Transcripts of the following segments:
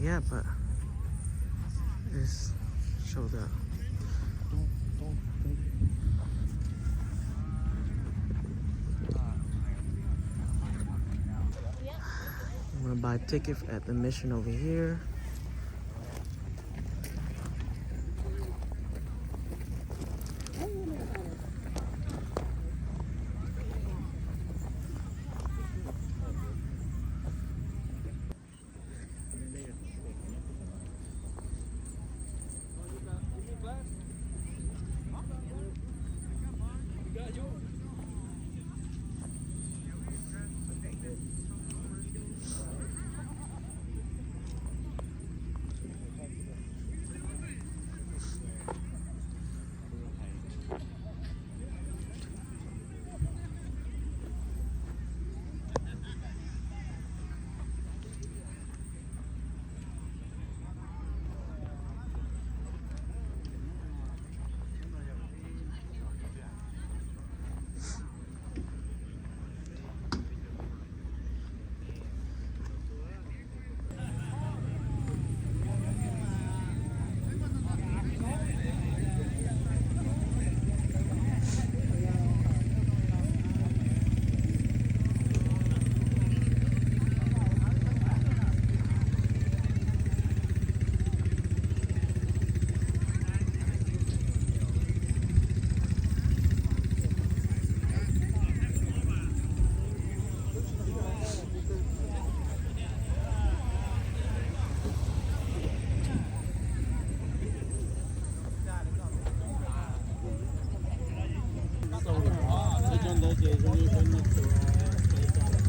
yet, but it's showed up. I'm gonna buy a ticket at the mission over here.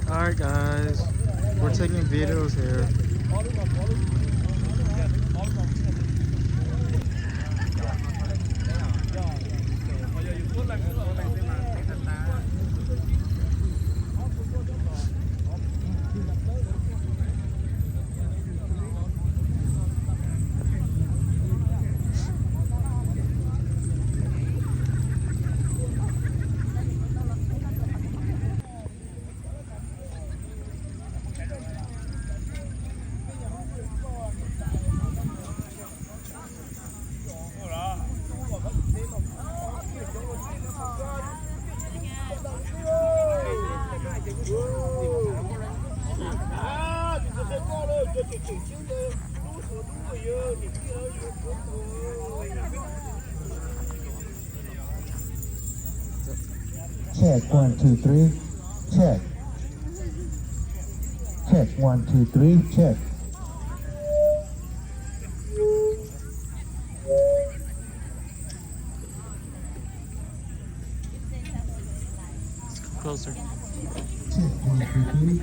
Alright guys, we're taking videos here. Check 1, 2, 3. Check. Check 1, 2, 3. Check. Closer. Check 1, 2, 3.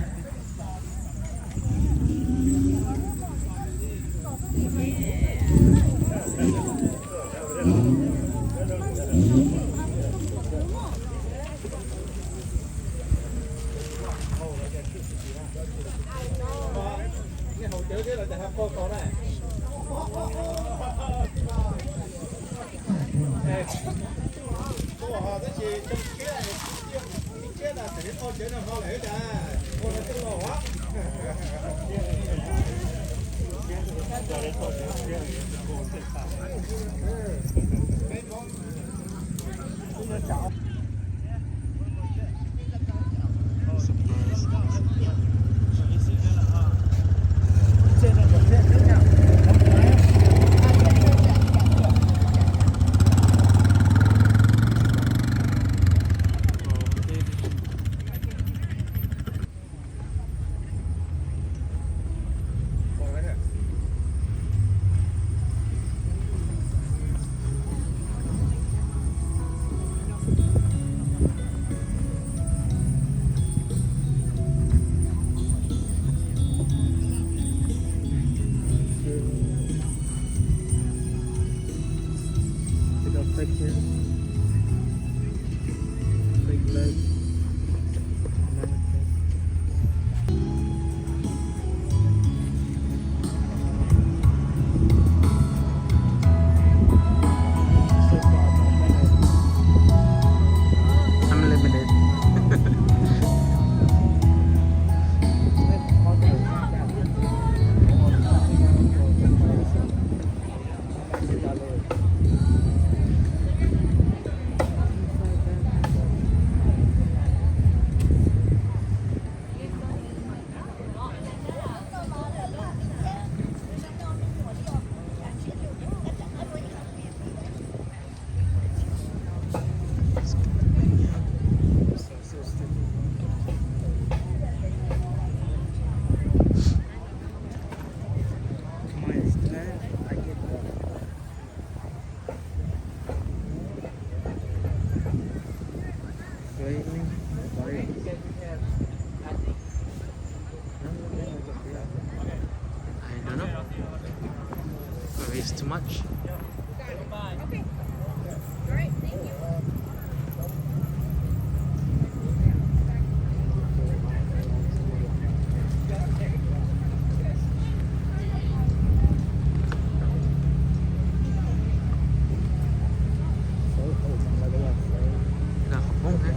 much. Okay. All right. Thank you. Là học bông hả?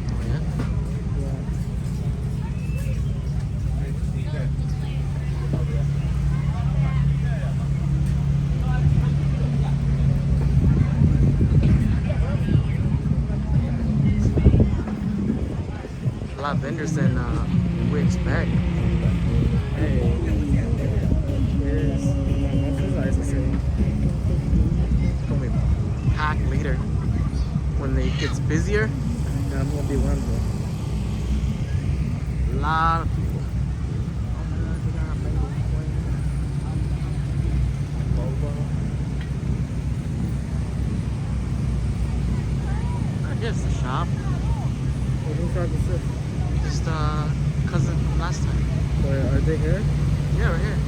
Oh yeah? A lot of vendors than we expect. Hey, here's my is the same. It's gonna be packed later when it gets busier. And I'm gonna be one of them. A lot of people. Here's the shop. Well, who tried to sit? Just cousin from last time. Wait, are they here? Yeah, we're here.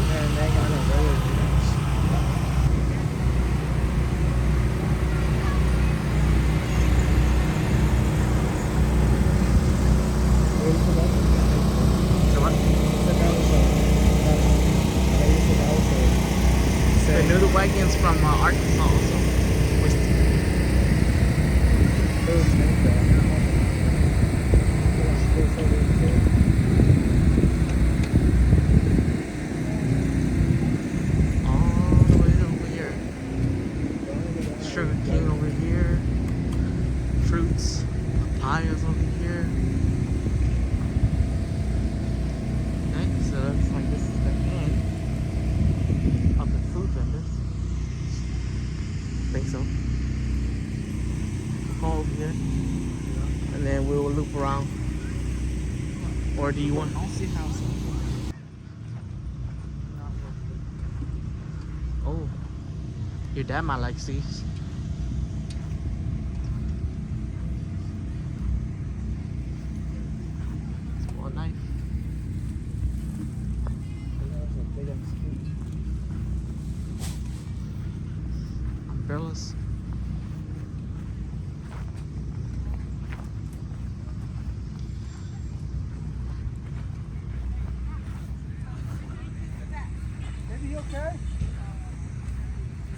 Man, they got no regular units. So what? The noodle wagons from Arkansas also. All the way over here. Sugar King over here. Fruits, papayas over here. Okay, so looks like this is the end of the food vendors. Think so. Go over here, and then we will loop around. Or do you want? Oh, your dad might like these. Small knife. Umbrellas. Baby, you okay?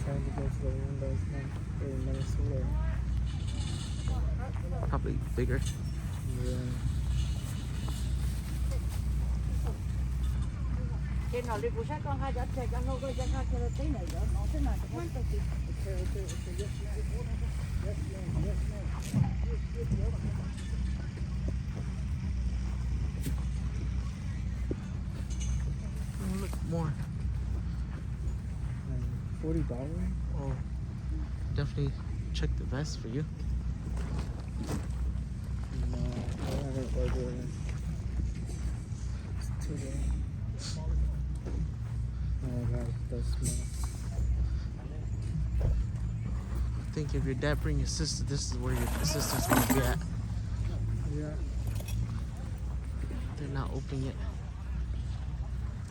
Trying to go to the windows now. In Minnesota. Probably bigger. Yeah. Trên nó đi phụ sách con hai dắt chạy cho nó có dắt cho nó tí này đó nó thế này thì không có gì. Oh, look more. $40? Oh, definitely check the vest for you. No, I haven't ordered it. It's too big. Oh god, that's small. I think if your dad bring your sister, this is where your sister's gonna be at. Yeah. They're not open yet.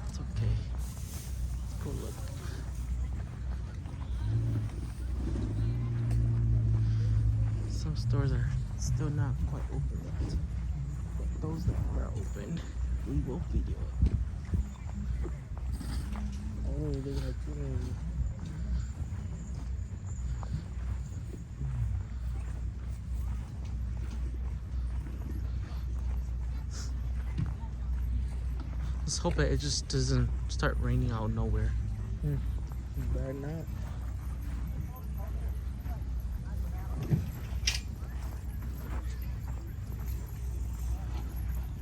It's okay. Let's go look. Some stores are still not quite open yet. But those that are open, we will video it. Oh, they got jewelry. Let's hope that it just doesn't start raining out of nowhere. Better not.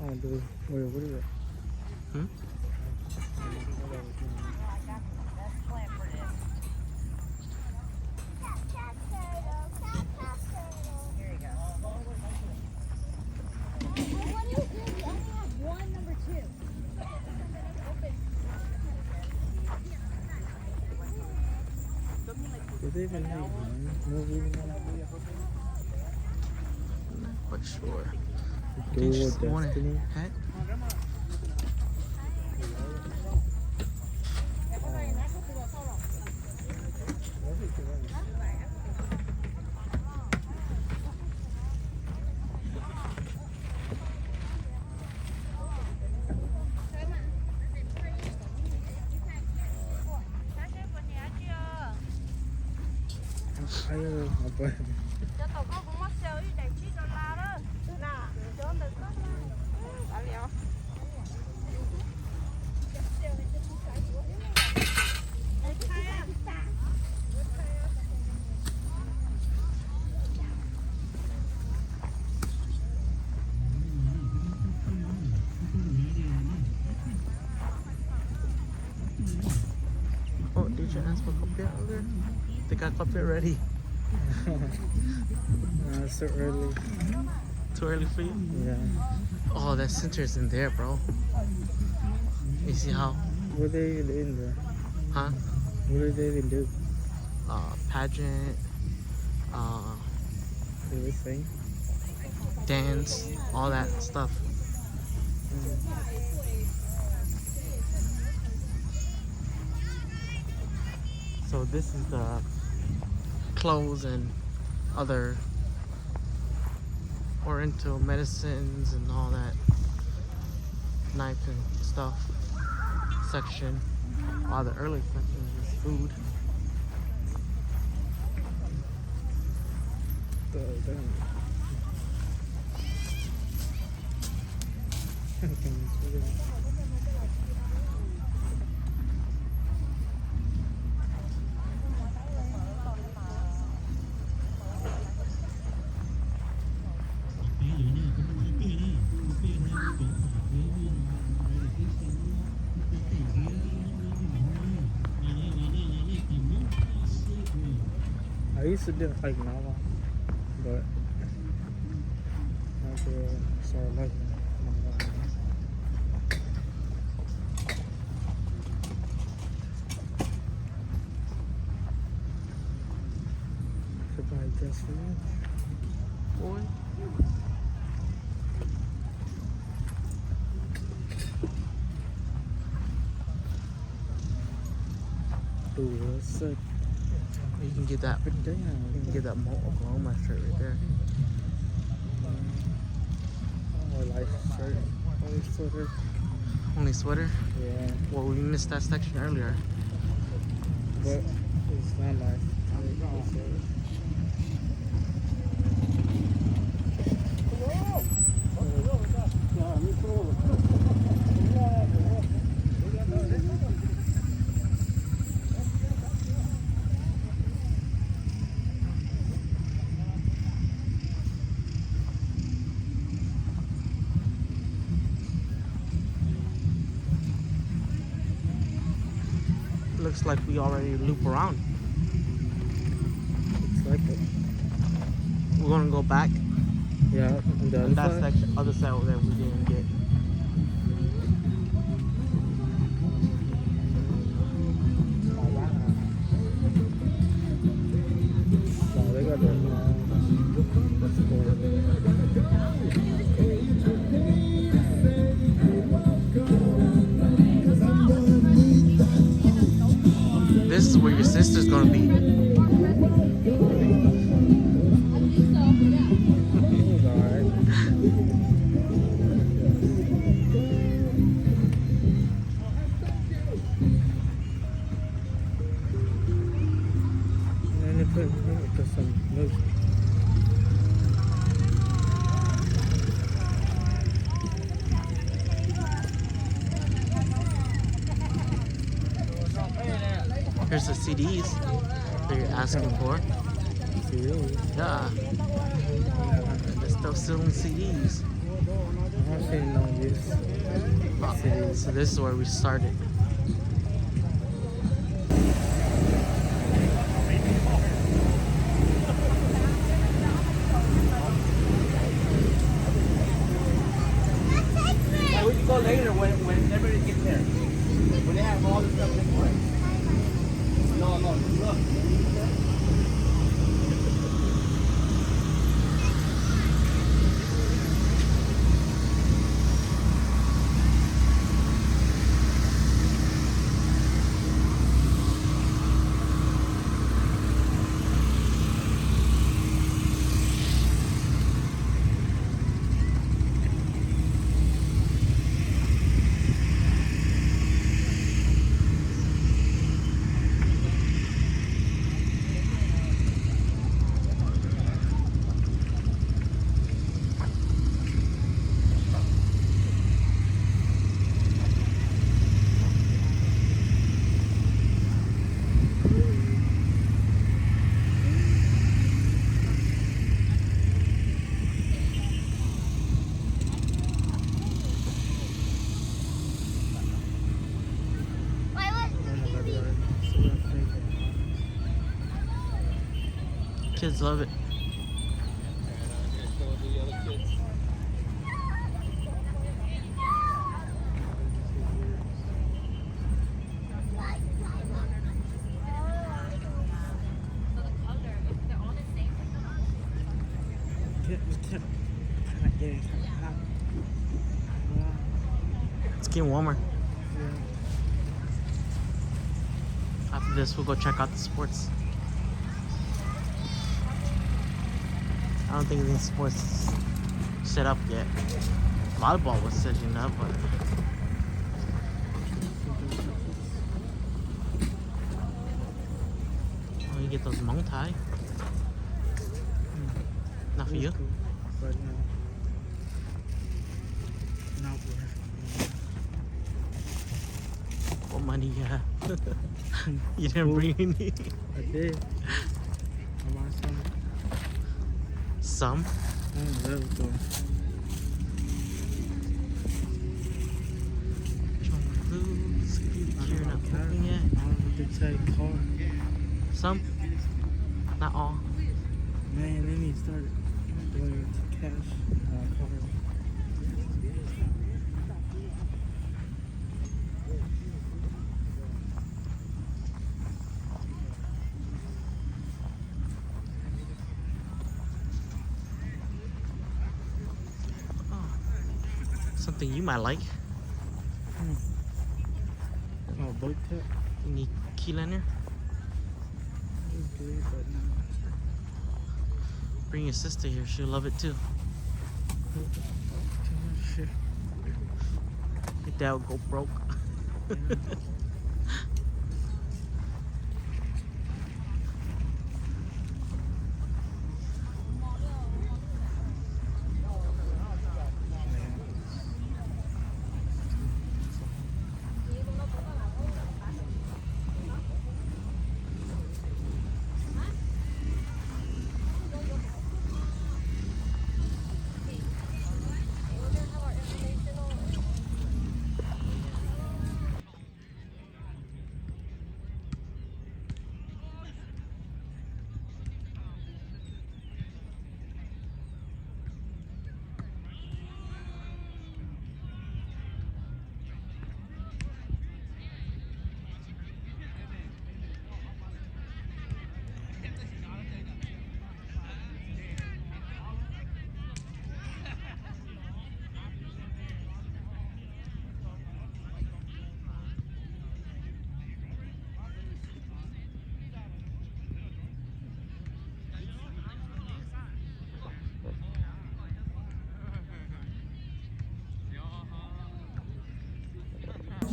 Oh, dude. Wait, what is it? Do they even make movies now? I'm not quite sure. Do Did with you want a Destiny? hat? Ayo, apa? Cho tao có cũng mất sale với đầy $9 đó. Nè, cho đừng có bà liệu. Oh, did you ask for coffee earlier? They got coffee ready. So early. Too early for you? Yeah. Oh, that center's in there, bro. You see how? What they even doing there? Huh? What do they even do? Pageant, Do they sing? dance, all that stuff. So this is the clothes and other oriental medicines and all that knife and stuff section. While the early section is food. I used to do it like now, but I started like could buy this for you. Boy. Ooh, that's sick. You can get that. But damn, You can get that Oklahoma shirt right there. or like shirt, or sweater. Only sweater. Yeah, Well, we missed that section earlier. but it's not nice. Looks like we already loop around. It's like it. We're gonna go back Yeah, on the on other that side. section, other side over there we didn't get. No, they got that. That's This is where your sister's gonna be. alright. And they put some music. Here's the CDs that you're asking for. Serious. Yeah. They're still selling CDs. I'm not saying no use. So this is where we started. We can go later when everybody gets there. When they have all the stuff in place. No, look. Kids love it. It's getting warmer. After this, we'll go check out the sports. I don't think any sports set up yet. Volleyball was setting up, but oh, you get those Hmong Thai. Not for you. But not for her. What money you have? You didn't bring any. I did. I want some. Some? I don't know though. You're not cooking yet. I don't know the type car. Some? Not all. Man, they need to start doing cash car. Something you might like. Oh, boat tip? You need key liner? Okay, but no. Bring your sister here, she'll love it too. Too much shit. Your dad will go broke. Yeah.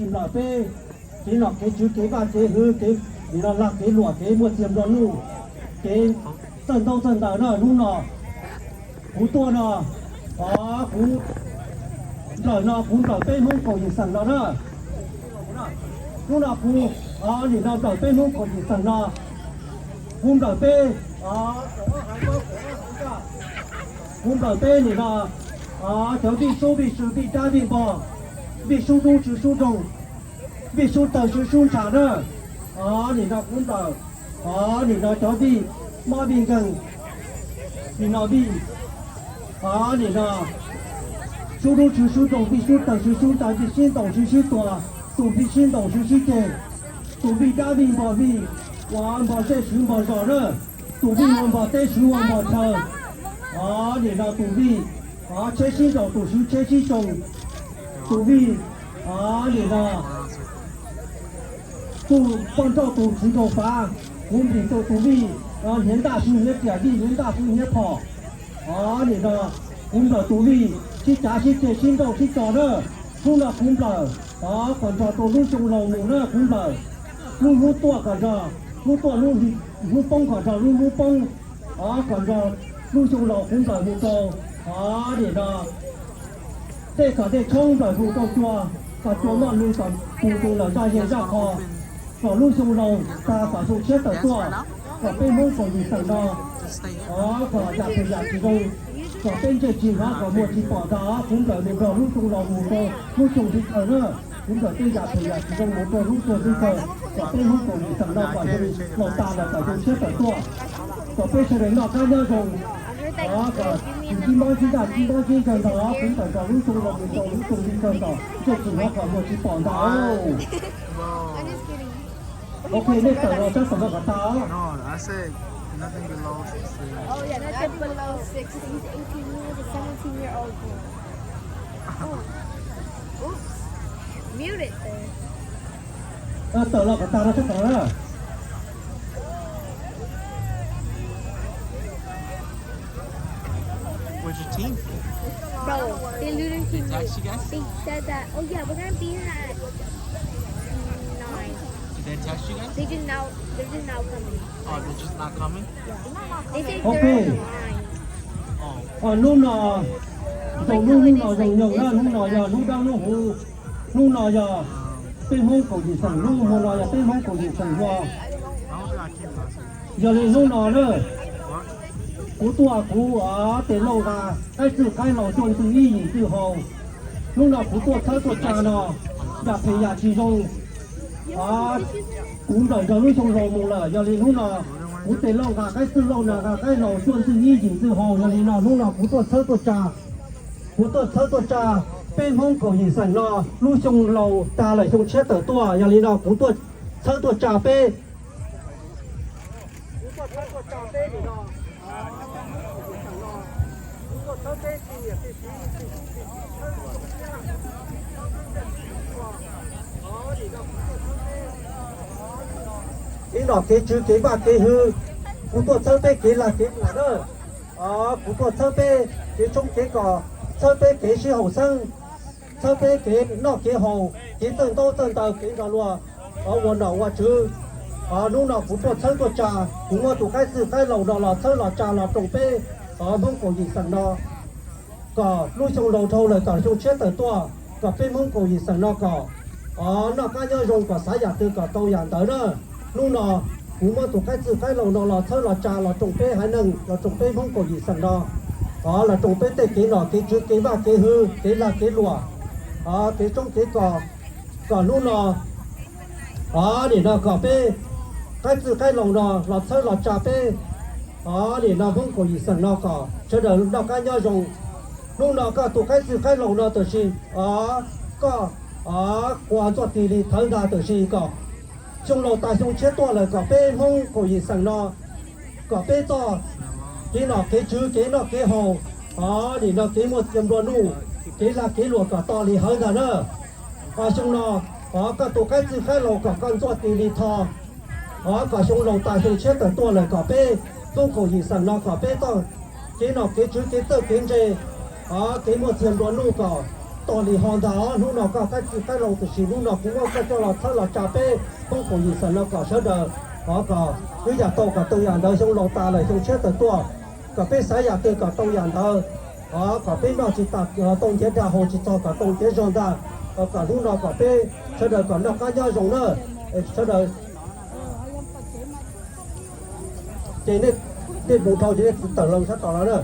chim lọ tê cái lọ cái chú cái ba cái hư cái thì nó lạc cái lụa cái một tiệm đó nu cái chân đầu nó nu nọ cú tua nọ cú rồi nó cú đầu tê không còn gì sẵn đó nữa nu nọ cú thì nó đầu tê không còn gì sẵn nọ cú đầu tê cú đầu tê thì nó cháu đi số bị sự bị cha bị bỏ bị số đông chứ số đông bị số tờ chứ số trả nữa thì nó cũng tờ thì nó cháu đi mà bị gần thì nó bị thì nó số đông chứ số đông bị số tờ chứ số trả bị xin tổng chứ xin tòa tụ bị xin tổng chứ xin tiền tụ bị cha bị bỏ bị bỏ xe xuống bỏ giỏ nữa tụ bị bỏ tê xuống bỏ thờ thì nó tụ bị chế xin tổng tụ xuống chế xin tổng tụ bị thì là tụ con trâu tụ chỉ cầu phá cũng bị tụ bị hiến đại sư hiến trẻ đi hiến đại sư hiến thọ thì là cũng là tụ bị chỉ trả chỉ tiền xin đầu chỉ trò nữa cũng là còn trò tụ lúc trong lầu ngủ nữa cũng là lúc tua cả giờ lúc tua lúc bông cả giờ lúc bông còn giờ lúc trong lầu cũng là một trò thì là đây cả đây không phải vụ tàu chùa cả chùa mà luôn cả cụ là ra hiện ra kho và luôn trong đầu ta cả số chết ở chùa và bên mông còn gì sẵn đó và nhà thầy nhà chỉ đâu và bên trên chỉ hóa và một chỉ bỏ đó cũng là một đầu luôn trong đầu một đầu luôn trong thịt ở nữa cũng là bên nhà thầy nhà chỉ đâu một đầu luôn trong thịt ở và bên mông còn gì sẵn đó và bên lòng ta là cả số chết ở chùa có bên sẽ đến nọ cá nhân rồi đó có chim bói chim đàn chim bói chim cần đó cũng phải có lúc chung là mình cho lúc chung đi cần đó cho chúng nó có một chim bòn đó ok nên tờ nó chắc phải có tao No, I said nothing below 16. Oh yeah, nothing below 16 to 18 years, a 17-year-old girl. Oh. Oops. Mute it there. tờ nó có tao nó chắc có đó Where's your team? Bro, they looted him. Text you guys? They said that, oh yeah, we're gonna be here at 9. Did they text you guys? They're just now coming. Oh, they're just not coming? They say Okay. they're on the line. Oh. lúc nào dòng lúc nào dòng nhiều ra lúc nào giờ lúc đang lúc nào giờ bên hông cổ gì sẵn lúc nào giờ bên hông cổ gì sẵn qua I don't think I came last week. giờ lên lúc nào nữa What? cú tua cú ở tiền lâu ra cái sự cái lâu trong từ ý gì từ hồ lúc nào cú tua thơ tua cha nó đã phải nhà chỉ dùng cú đợi giờ lúc trong rồi một lời giờ lên lúc nào cú tiền lâu ra cái sự lâu là cái lâu trong từ ý gì từ hồ giờ lên nào lúc nào cú tua thơ tua cha cú tua thơ tua cha bên hông cổ gì sẵn nó lúc trong lâu ta lại trong chết ở tua giờ lên nào cú tua thơ tua cha bên cái đó cái chữ cái ba cái hư cú tuột sơ bê cái là đó cú tuột sơ bê cái trong cái cỏ sơ bê cái sư hậu sinh sơ bê cái nó cái hậu cái từng tàu cái đó luôn quần đảo qua chữ lúc nào cú tuột sơ tuột trà cũng mà tụ cái sự cái lầu đó là sơ là trà là trồng bê mông cổ gì sẵn đó cỏ lúc trong lầu thâu là cỏ trong chết tới tua cỏ bên mông cổ gì sẵn nó cỏ nó cái nhớ dùng cỏ xá giả từ cỏ tàu giả tới đó lúc nào cũng mà tụ cái sự cái lầu đó là sơ là trà là trồng bê hai nâng là trồng bê mông cổ gì sẵn đó là trồng bê tê cái nọ cái chữ cái ba cái hư cái là cái lùa cái trong cái cỏ lúc nào để nó cỏ bê cái sự cái lồng đó là sơ là trà bê để nó không có gì sẵn nó cả cho đỡ lúc nào cái nhau dùng lúc nào cả tụ cái sự cái lồng đó từ gì có qua cho tỷ lệ thắng ra từ gì cả trong lầu ta trong chết to là cả bê không có gì sẵn nó cả bê to cái nó cái chữ cái nó cái hồ để nó cái một trăm đô nu cái là cái lụa cả to thì hơn ra nữa trong nó cả tụ cái sự cái lồng cả con cho tỷ lệ thọ cả trong lầu ta trong chết tới to là cả bê không có gì sẵn nó cả bê to cái nó cái chữ cái tơ cái gì cái một trăm đô nu cả to thì hơn đó lúc nào cả cái lồng từ xí lúc nào cũng có cái cho là thắt là trà bê không có gì sẵn nó cả sớ đờ cả cứ giả tàu cả tàu yàn đó trong lầu ta là trong chết tới to cả bê sái giả từ cả tàu yàn đó cả bê nó chỉ tập tông chết ra hồ chỉ cho cả tông chết rồi ra cả lúc nào cả bê sớ đờ cả nó cái nhau dùng nữa sớ đờ chỉ nên tiền bù thầu chỉ nên tờ lồng sát tỏ nó nữa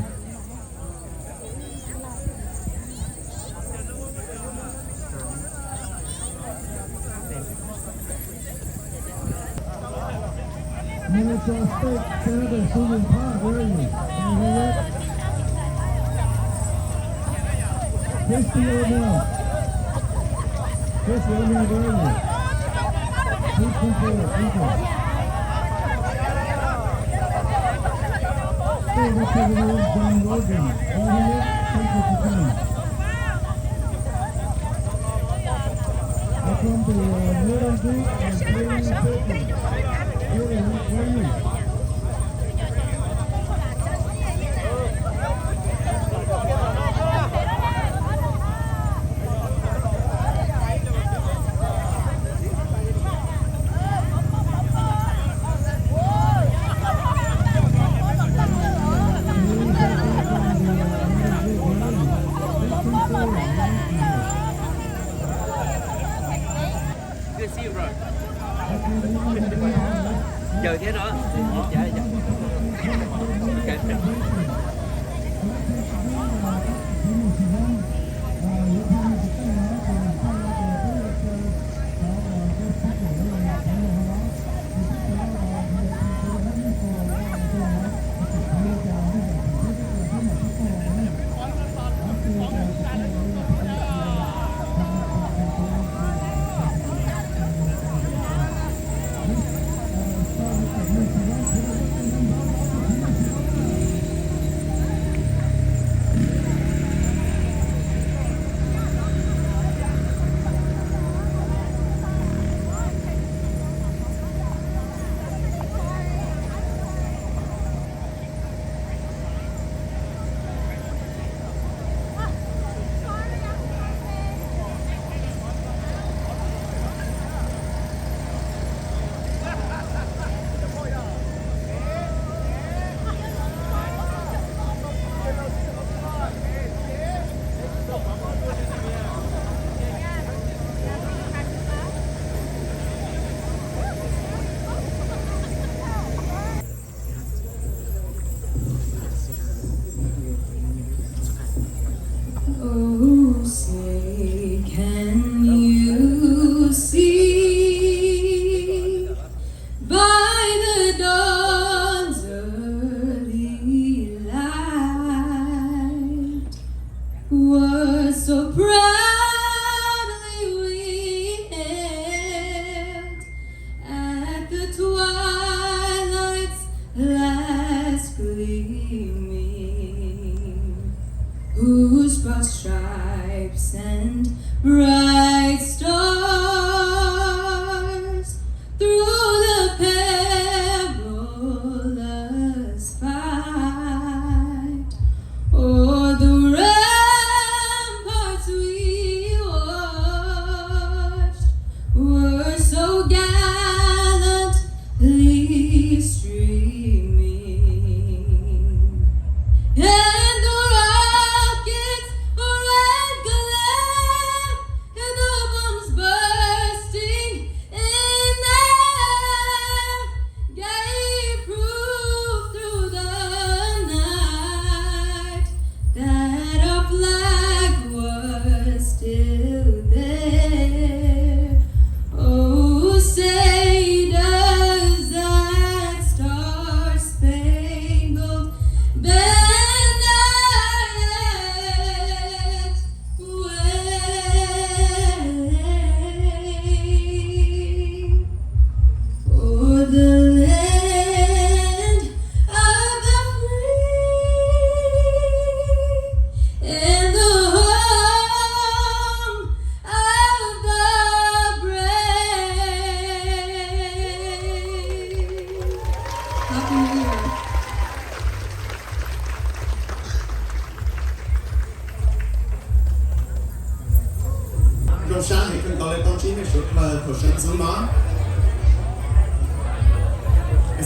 Miniature state Canada Senior Park, where are you? Can you hear it? Christy O'Neill. Christy O'Neill, where are you? Please come forward, thank you. Stay Representative John Logan. Can you hear it? Thank you for coming. I come to Newton Street and Clearing Safety. Where are you? Good to see you, bro. Giờ thế đó. Dạ. Okay. bright stars through the perilous fight. O'er the ramparts we watched were so gallantly streaming, and the rockets' red glare, and the bombs bursting in air, gave proof through the night that our flag was still there. Oh, say does that star-spangled banner yet wave o'er the land of the free and the home of the brave. Happy New Year. 用山里更高的东西的时候，可是怎么？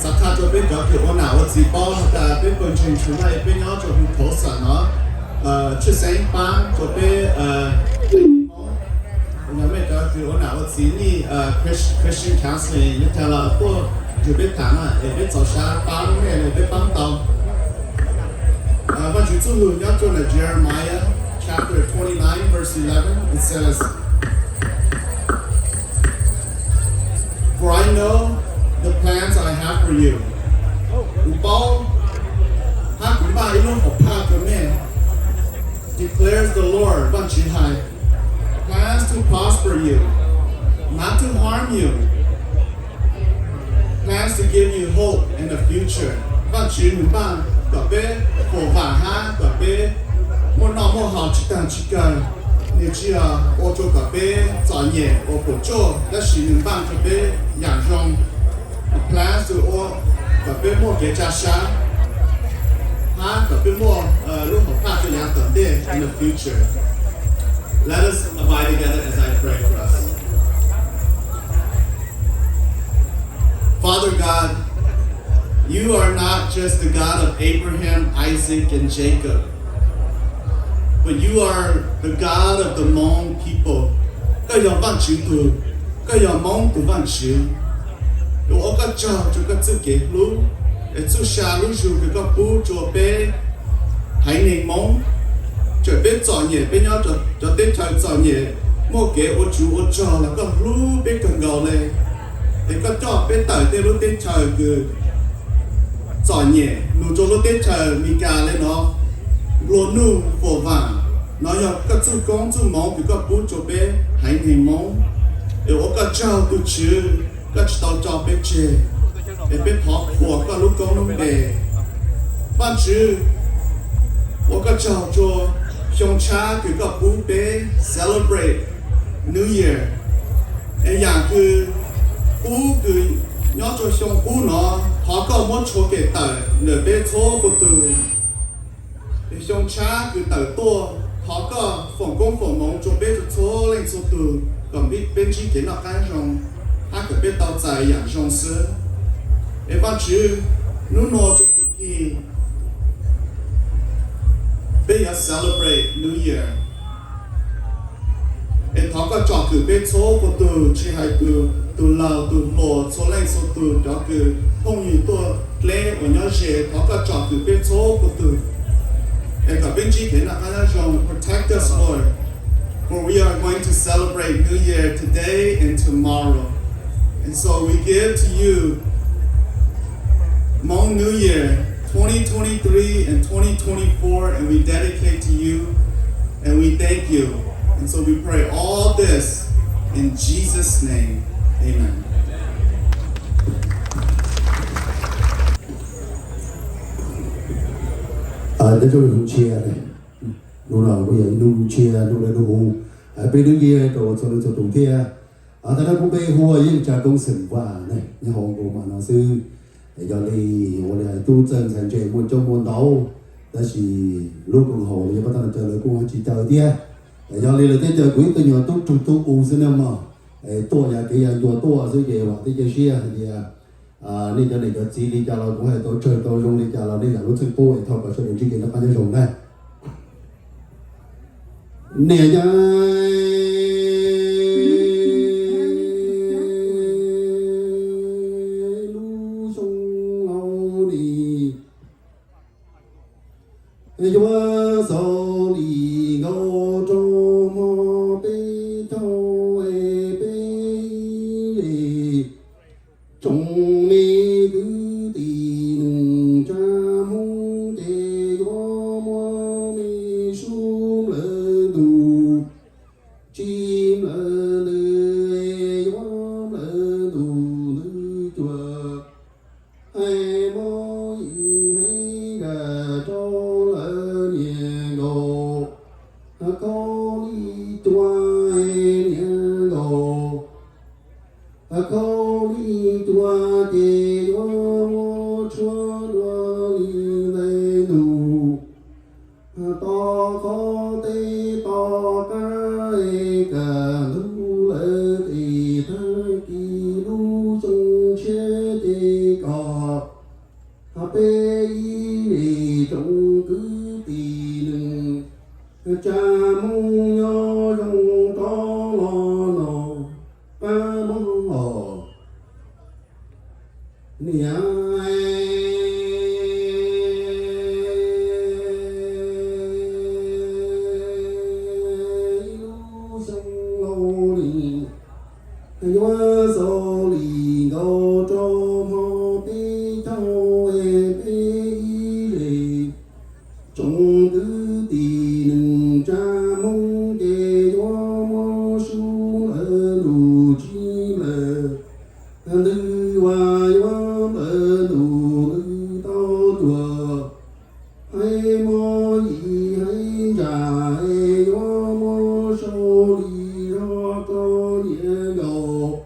สักครั้งจะเป็นก็คือวันหน้าวันสีบอลแต่เป็นคนชิงชุนอะไรเป็นย้อนจะหุ่นโถสันเนาะชื่อเซนปังจะเป็นยังไม่ก็คือวันหน้าวันสีนี่Christian counseling นี่แต่ละพวกจะเป็นถามอ่ะเป็น早上ปังเนี่ยเป็นปังตองวันจุดจู่ย้อนจนใน Jeremiah chapter 29 verse 11 it says For I know the plans I have for you. Declares the Lord, plans to prosper you, not to harm you, plans to give you hope in the future. Ni chỉ ô tô cà phê, chọn nhẹ, ô bổ chỗ, đã sử dụng bằng cà phê, dạng rong, plans to ô cà phê mua cái trà sá, ha cà phê mua lúc học phát cho nhà tận đây in the future. Let us abide together as I pray for us. Father God, you are not just the God of Abraham, Isaac, and Jacob. But you are the God of the Hmong people. Các dòng văn chữ từ, các dòng Hmong từ văn chữ. Rồi ở các trò cho các chữ kế lũ, để chữ xa lũ dù các bố cho bé hãy nên Hmong. Cho bé chọn nhẹ, bé nhau cho tên trời chọn nhẹ. Một kế ô chú ô trò là các lũ bé cần gầu lên. Để các trò bé tởi tên lũ tên trời cứ chọn nhẹ. Nụ cho lũ tên trời mì cà lên nó. Lô nu phổ vàng nó do các chú con chú mong vì các bố cho bé hãy hình mong để ở các cháu tu chữ các cháu cho bé chê để bé học của các lúc con lúc bè ban chữ ở các cháu cho trong cha vì các bố bé celebrate New Year để dạng cứ bố cứ nhớ cho trong bố nó họ có một chỗ kể tờ để bé số của từ trong cha cứ tờ to họ có phòng công phòng mong cho bé cho lên số từ còn biết bên chỉ kiến là cái trong他可别到在养生师，一般只努诺就比别要 celebrate New Year， 一他个照顾别错过度，只还度老度老错来错度，照顾朋友多来我要是他个照顾别错过度，一个边只kiến là cái trong protect us Lord, for we are going to celebrate New Year today and tomorrow. And so we give to you Hmong New Year 2023 and 2024, and we dedicate to you, and we thank you. And so we pray all this in Jesus' name. Amen. Để cho mình chia này, lúc nào bây giờ nung chia lúc đấy nó bên đứng kia tổ cho nó cho tụng kia ta đã cũng về hùa những cha công sự và này những họ của mà nó sư để cho đi họ là tu chân thành trẻ một trong môn đấu đó là lúc còn họ thì bắt đầu chờ lời cũng chỉ chờ tia để cho đi là tới chờ quý tôi nhớ tu tu u xin em mà tôi nhà cái nhà tôi dưới kia và tới cái xe thì nên cho này cho chỉ đi cho nó cũng hay tôi chơi tôi dùng đi cho nó đi là lúc sinh bố thôi và cho đến chỉ kia nó phải cho dùng này nè nha lu sông lâu đi chúa sau đi ngô cho mò bê thâu bê trong mê cứ tìm cha mong để có mò mê xuống lỡ đủ chim lỡ lỡ gió lỡ đủ nữ chùa ai mò hay gà cho lỡ nhẹ gồ có đi tua nhẹ gồ có đi tua để gió chúa đua đi lấy đủ to có tê to cái cả lu lệ thì thơ kỳ lu trong chế tê cọ bê y trong cứ tì đừng cha mong nhớ trong to lo nọ ba mong hò nia lu sông lâu đi nhớ số lì ngô cho mò bê thâu bê y trong cứ tì đừng cha mong để gió mò xuống ở đủ chi lờ nữ hoa gió ở đủ nữ tao chùa hay mò gì hay trà hay gió mò sâu đi lo có nhẹ gầu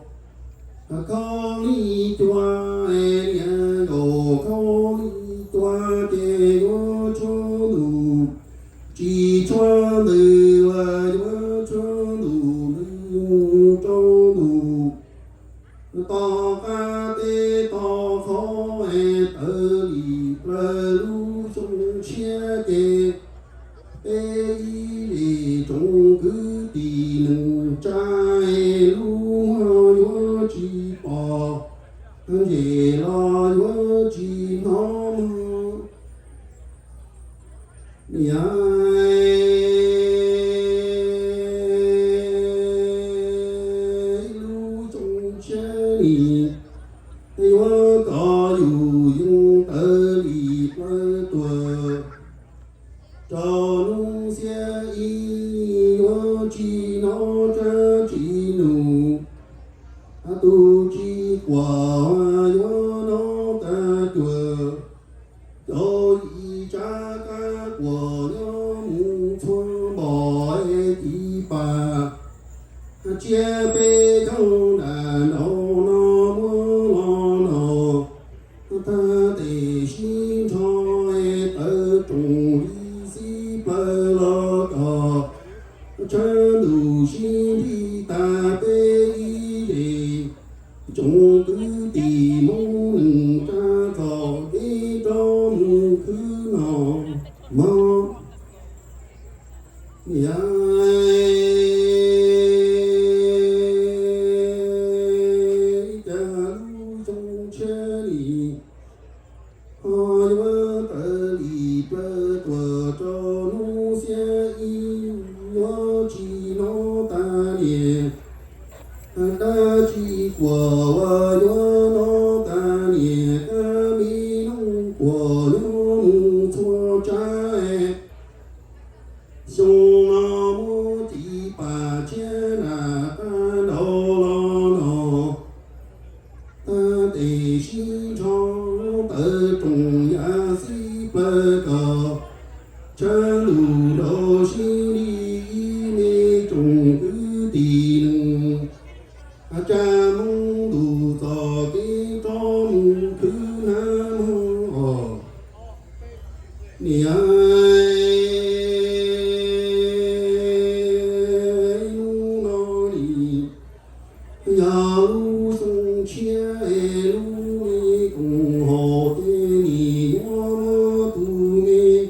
có đi chua nhẹ gầu có đi chua để gió cho đủ chỉ cho nữ và gió cho đủ nữ cho đủ to ca tê to khó tơ lì lơ lu sông xe kê ê lì trong cứ tì nâng trai lu hò gió chi bò về lo gió chi nó lu trong xe lì gió có dù dùng tơ lì lơ tùa cho nung xe y gió chi nó cha chi nụ tu chi quả gió nó ta chùa cho y cha ca của gió mù chuông bò tí bà chia bê không đà nô nó mô lo nô ta tê xin cho tơ trùng lý sĩ bơ lo cò chân đủ xin đi ta bê y đề chúng cứ tì mong nâng cha cò bê cho mù cứ nọ mong chân đủ đồ xin đi mê trùng tì nâng cha mong đủ cho cái cho mong thứ nam hồ nì ai nu nó nì nhà lu sung chia lu mi cùng hồ tê nì mơ tu mi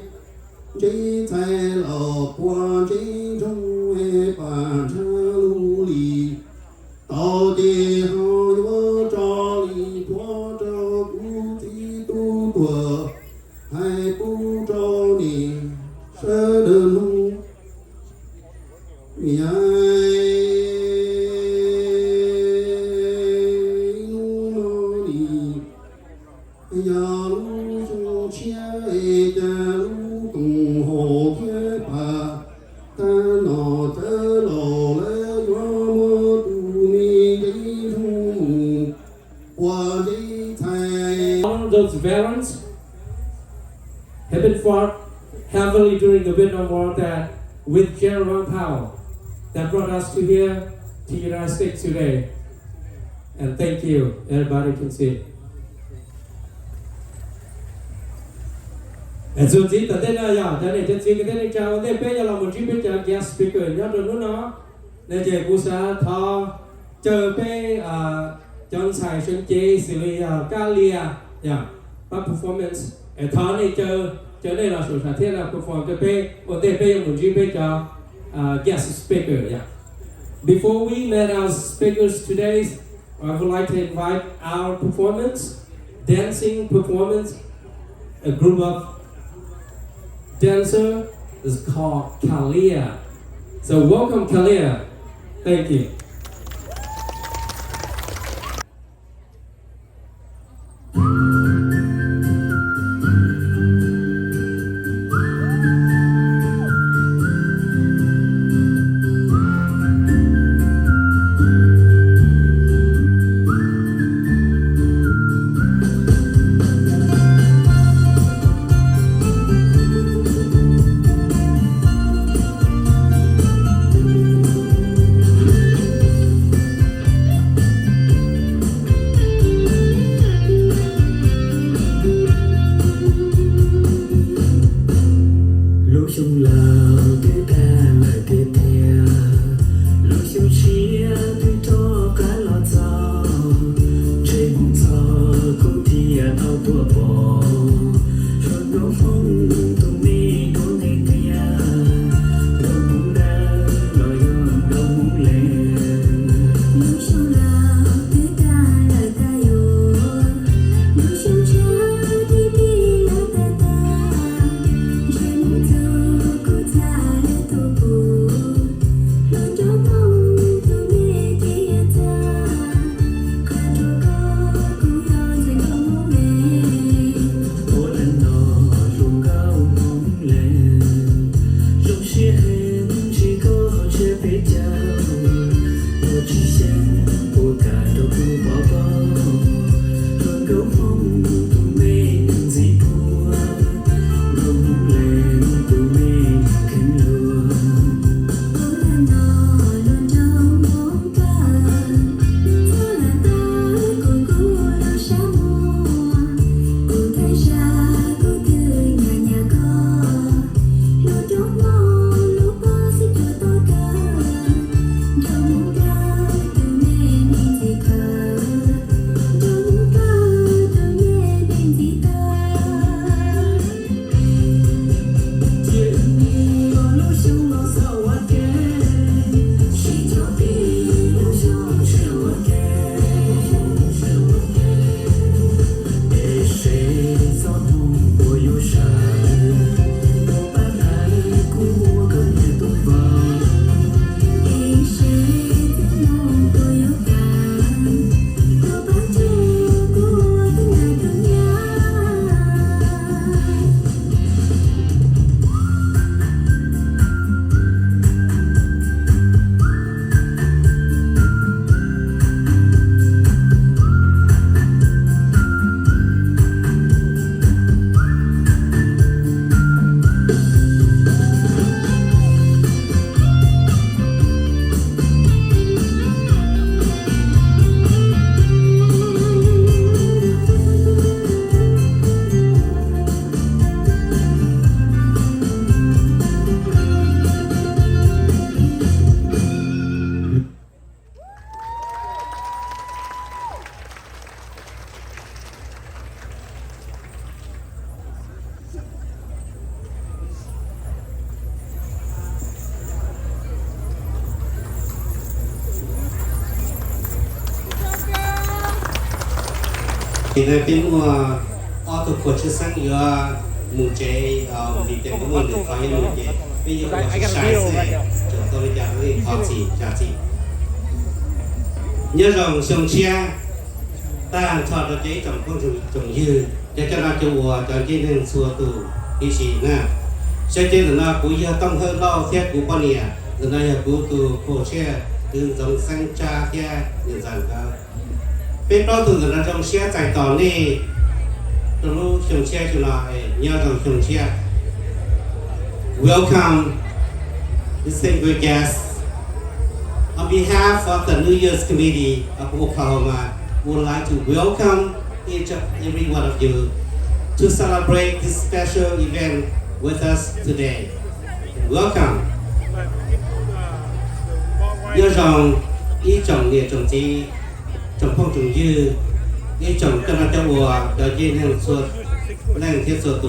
chế thay lọ qua chế trong e bà cha lu lì tao đi hao nhớ cho lì thoa cho cú thi tu tuổi hai cú cho nì sơ đơn lu mi ai nu nó nì nhà lu sung chia e cha lu cùng hồ kia bà ta nọ tơ lò lẽ gió mơ tu mi đi thu qua đi thay. Those veterans have been fought heavily during the Vietnam War that with general power that brought us to here to the United States today. And thank you. Everybody can sit. And so chỉ tại đây là giờ cho nên trên cái này chào đây bây giờ là một chiếc bên guest speaker nhớ rồi nó nên chị cũng sẽ thọ chờ bên trong sài xuân chế xử lý Calia và performance ở thọ này chờ đây là sự thiết là perform cho bên ở đây bây giờ một chiếc bên cho guest speaker Before we let our speakers today, I would like to invite our dancing performance, a group of dancer is called Kalia. So welcome Kalia. Thank you. thì đây bên mua ở tổ quốc chưa sang giờ mùng chế bị tiền cũng muốn được coi như mùng chế bây giờ có sai sẽ chúng tôiจะเรียนความสิจากสิnhớ rằng sông xe ta cho nó chế trong con trồng dư cho nó cho mùa cho chế nên xua tù đi xì nè sẽ chế là nó cũng giờ tông hơn lo theo của con nè rồi nó giờ cũng từ cổ xe từ dòng xanh cha kia nhận rằng cả bên đó từ là trong xe chạy tỏ này từ lúc sông xe cho nó nhớ rằng sông xe welcome distinguished guests. On behalf of the New Year's Committee of Oklahoma, we would like to welcome each and every one of you to celebrate this special event with us today. Welcome. Nhớ rằng ý trọng địa trọng trí, trọng phong trọng dư, ý trọng cho nó cho mùa cho dên hàng suốt, lên thiết suốt tù.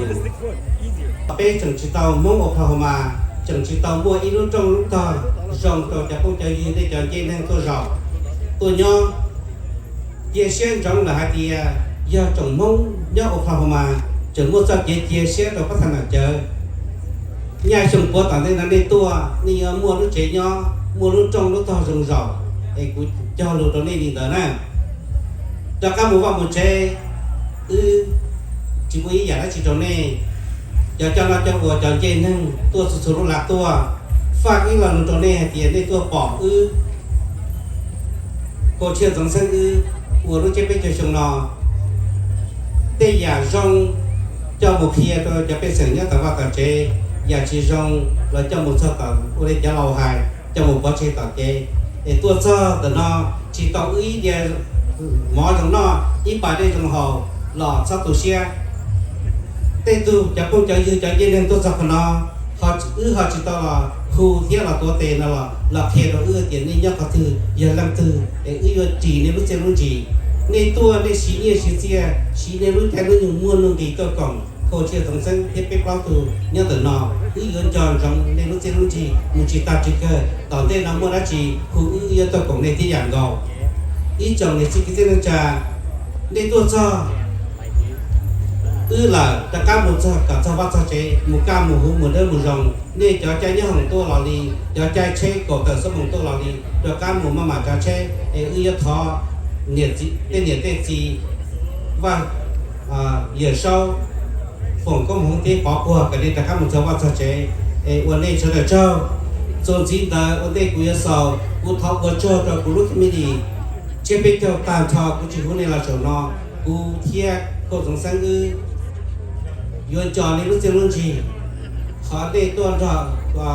Bên trọng trí tàu Hmong Oklahoma, trọng trí tàu mua ý lúc trong lúc to, rồng tàu cho phong cho dư để cho dên hàng tôi rộng. Tôi nhớ, chia sẻ trong là hai tia, do trọng Hmong nhớ Oklahoma, chẳng mua cho chia sẻ rồi có thành là chờ. Nhà chồng của tao nên là đi tua, đi mua nước chế nhau, mua nước trong nước to rồng rộng, để cũng cho lụt đó nên đi tới nè. Cho các mũ vào một chế, chỉ có ý giả là chỉ trong này, cho nó cho của cho trên nên tua số lạc tua, phát cái lần trong này tiền để tua bỏ cô chưa giống sang của nước chế bên cho chồng nó, tây giả rong cho một kia tôi cho bên sảnh nhất tao vào tao chế. Giờ chỉ rong rồi cho một số tàu ở đây cho lâu hài cho một bó chế tàu chế để tua cho từ nó chỉ tàu ý để mỏ trong nó ít bài đây trong hồ lọ sau tàu xe tây tu cho công cho dư cho dây nên tôi cho nó họ chỉ tao là khu thiết là tua tiền là thiệt rồi tiền nên nhắc họ từ giờ làm từ để chỉ nên lúc xem lúc chỉ nên tua nên xí nên lúc theo lúc nhiều mua luôn thì tôi còn cô chưa tổng sinh thiết bị bao từ nhớ từ nó ý gần tròn trong nên lúc trên lúc gì một chỉ ta chỉ cơ tao tên nó mua đã chỉ khu ý tôi cũng nênที่อย่างgầu ý chồng này chỉ cái tên trà nên tôi cho là tất cả một cho cả cho bắt cho chế một cam một hũ một đơn một rồng nên cho trái nhớ hồng tôi lò đi cho trái chế cổ tờ số hồng tôi lò đi cho cam một mà cho chế ý thọ nhiệt gì và giờ sau phòng công hồng tế bỏ qua cái này tất cả một số bắt cho chếวันนี้cho được choส่วนจีนแต่วันนี้กูจะสอบกูทอกกูเจอแต่กูรู้ที่ไม่ดีเชื่อไปเที่ยวตามทอกูจีคนนี้เราชนอกูเที่ยวกูสงสัยย้อนจอในรู้จักรู้จีขอได้ตัวทอว่า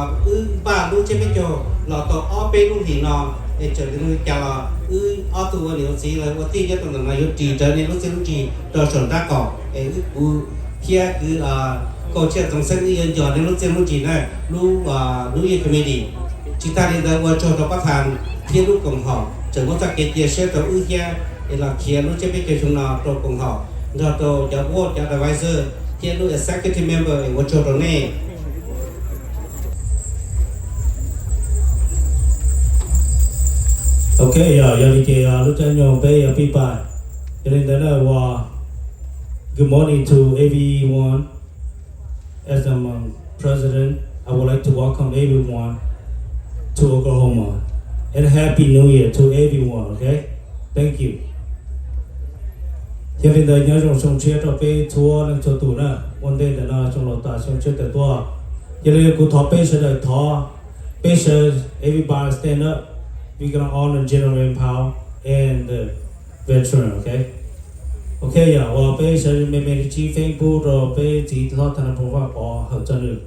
บ้านรู้เชื่อไปเที่ยวเราต่ออ้อไปรู้ที่นอนเจอรู้จักเราอ้อตัวเหนียวสีเลยวันที่จะต้องนายกจีเจอในรู้จักรู้จีตัวส่วนตาก่อกูเที่ยวคือcô chưa tổng sinh yên giờ đến lúc trên lúc chỉ này lúc yên comedy chỉ ta đi tới qua cho nó bắt hàng thiên lúc cộng họ chẳng có ta kể chia sẻ tới ưu gia để là kia lúc chế biết cái chúng nó cho cộng họ rồi cho board cho advisor thiên lúc executive member để qua cho nó này ok giờ đi chơi lúc chơi nhau bây pi bài cho nên đó là good morning to everyone. As the president, I would like to welcome everyone to Oklahoma and Happy New Year to everyone. Okay, thank you. Hiện bây giờ nhớ trong sông chia cho bé thua nên cho tụi nó one day là nó trong lò ta sông chia từ tua. Giờ này cô thọ bé sẽ đợi thọ bé sẽ everybody stand up. We're gonna honor General Empower and the veteran. Okay. Ok giờ bây giờ mình chỉ phim bu rồi bây chỉ lo thằng nào bỏ bỏ hợp cho được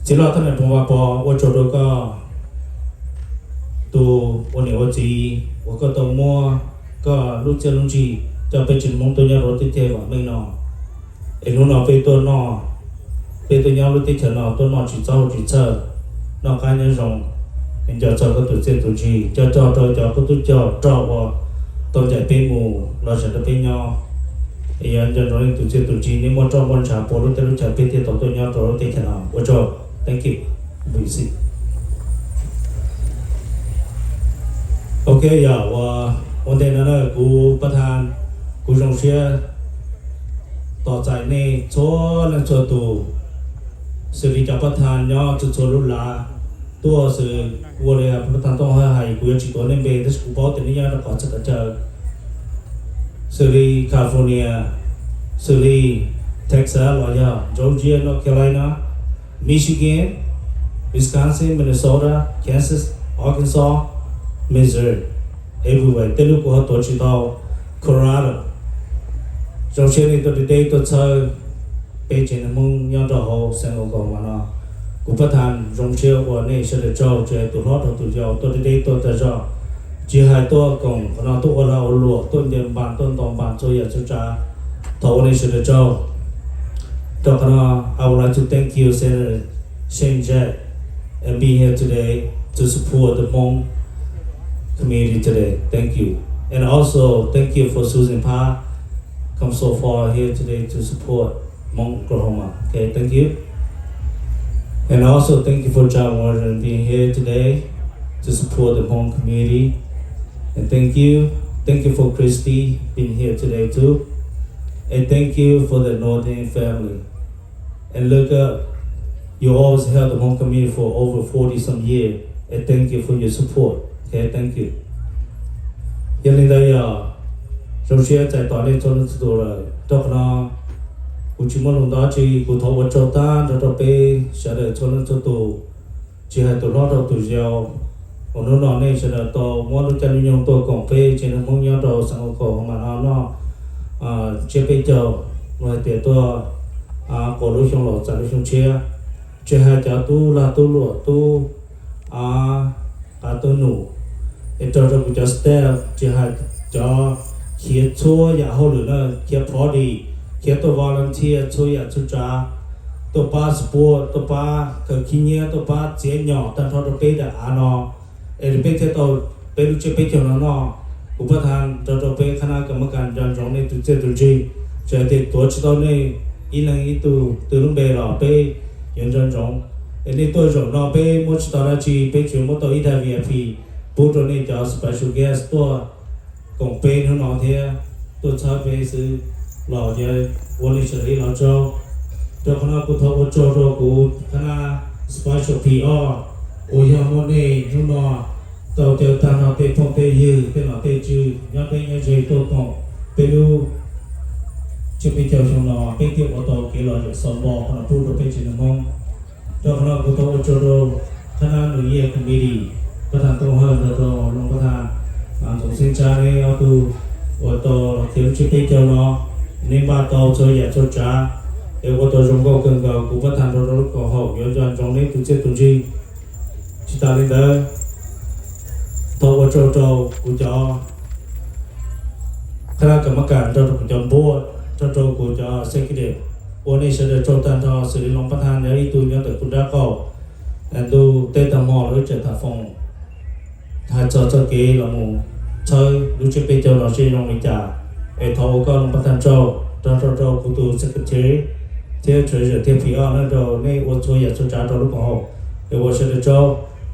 chỉ lo thằng nào bỏ tôi cho được tôi nếu chỉ tôi có mua có lúc chơi lúc gì cho bây giờ mong tôi nhớ rồi tiếp theo mình nó lúc nào bây tôi nhớ lúc tiếp theo nó tôi nó chỉ chờ nó cái nhớ rồng mình cho cái tuổi chơi tuổi gì cho cái tuổi cho tôi chạy bên mù nó sẽ được bên nhau thì anh cho nói tụi chơi tụi chi nếu muốn cho con trả bộ lúc chạy bên thì tôi nhau rồi thì thế nào tôi cho thank you we see ok giờ vấn đề nó là cô bắt hàng cú rong xe tỏ giải này cho lần cho tù xử lý cho bắt than nhau cho lúc là tua sự vô lệ bắt than tông hơi hay cú chỉ có nên về tức cú bảo tiền nhau nó có chắc chờ xử lý California xử lý Texas là Georgia, North Carolina, Michigan, Wisconsin, Minnesota, Kansas, Arkansas, Missouri, everywhere. Tới lúc của họ tổ chức tàu Colorado. Trong xe này tôi đi tôi chơi bây giờ nó mong nhau trò hồ sang ngồi còn mà nó cũng phát hành trong xe của này sẽ được cho chơi tụi nó tụi giàu tôi đi tôi ta cho chỉ hai tôi còn nó tôi là ô lụa tôi nhận bàn tôi tổng bàn cho giờ cho trả thầu này sẽ được cho I would like to thank you, Senator Shane Jett, and being here today to support the Hmong community today. Thank you. And also, thank you for Susan Pa, come so far here today to support Hmong Oklahoma. Okay, thank you. And also, thank you for John Warden being here today to support the Hmong community. And thank you for Christy being here today too. And thank you for the Northern family. And look up, you always held the Hmong community for over 40 some years. And thank you for your support. Okay, thank you. Hiện nay đây trong xe chạy tỏa lên cho nó tổ là cho nó cũng chỉ muốn lúc đó chỉ cũng thấu vào cho ta cho bé sẽ để cho nó cho tổ chỉ hai tổ nó cho tổ giàu còn nó này sẽ là tổ muốn nó chân nhung tổ còn bé chỉ là muốn nhau tổ sang cổ mà nó chế bé chờ rồi để tôi cổ đối trong lò chạy đối trong chia chỉ hai cháu tu là tu lụa tu cả tu nụ để cho cái cháu step chỉ hai cho khi chua ya hậu nữa khi phó đi khi tôi volunteer chua ya chua cha tôi ba support tôi ba cái kinh nghiệm tôi ba chế nhỏ但他都背的nó背thế tôi背lúc chế背cho nó cũng bắt hàng cho背khả năng cái cái dân trong này tụi chế tụi gì cho thì tôi chỉ tao này ít lần ít từ lúc bé là bé dân trong nên tôi trong nó bé một chỉ tao là chỉ bé chỉ một tao ít là VIP bố cho nên cho special guest tôi còn bé nó thế tôi cho bé sự lò chơi vô lý xử lý lò cho khả năng tôi thâu cho của khả năng special PR ôi giờ một này nó tàu tiêu tan nó tê phong tê dư tê nó tê chư nhớ tê nhớ dây tôi còn bé lu chưa biết chơi trong nó bé tiêu ô tô kỹ loại sòng bò nó thu được bé chỉ là mong cho khả năng tôi cho khả năng người yêu committee bắt đầu tôi hơn rồi luôn bắt đầu tổng sinh cha này ô tô thiếu chưa biết chơi nó nên ba tàu chơi giả cho cha để ô tô trong cầu cần cầu cũng bắt đầu rồi có hậu nhớ cho trong đấy tụi chết tụi gì chỉ ta lên đó tôi cho của cho khả năng cầm cản cho của board cho của cho executiveวันนี้เสด็จโจตันทอสิริลงประธานเนี่ยอีตุเนี่ยแต่คุณได้ก็อันดูเตตามอหรือเจตาฟงถ้าเจ้าเก๋เราหมู่ใช้ดูจะไปเจ้าเราใช้ลงในจ่าไอ้ทอก็ลงประธานเจ้ากูตูสกัดเทียเฉยเทียผีอ้อนั่นเราในวันช่วยอยากช่วยจ่าเราลูกของเขาเดี๋ยววันเสด็จเจ้า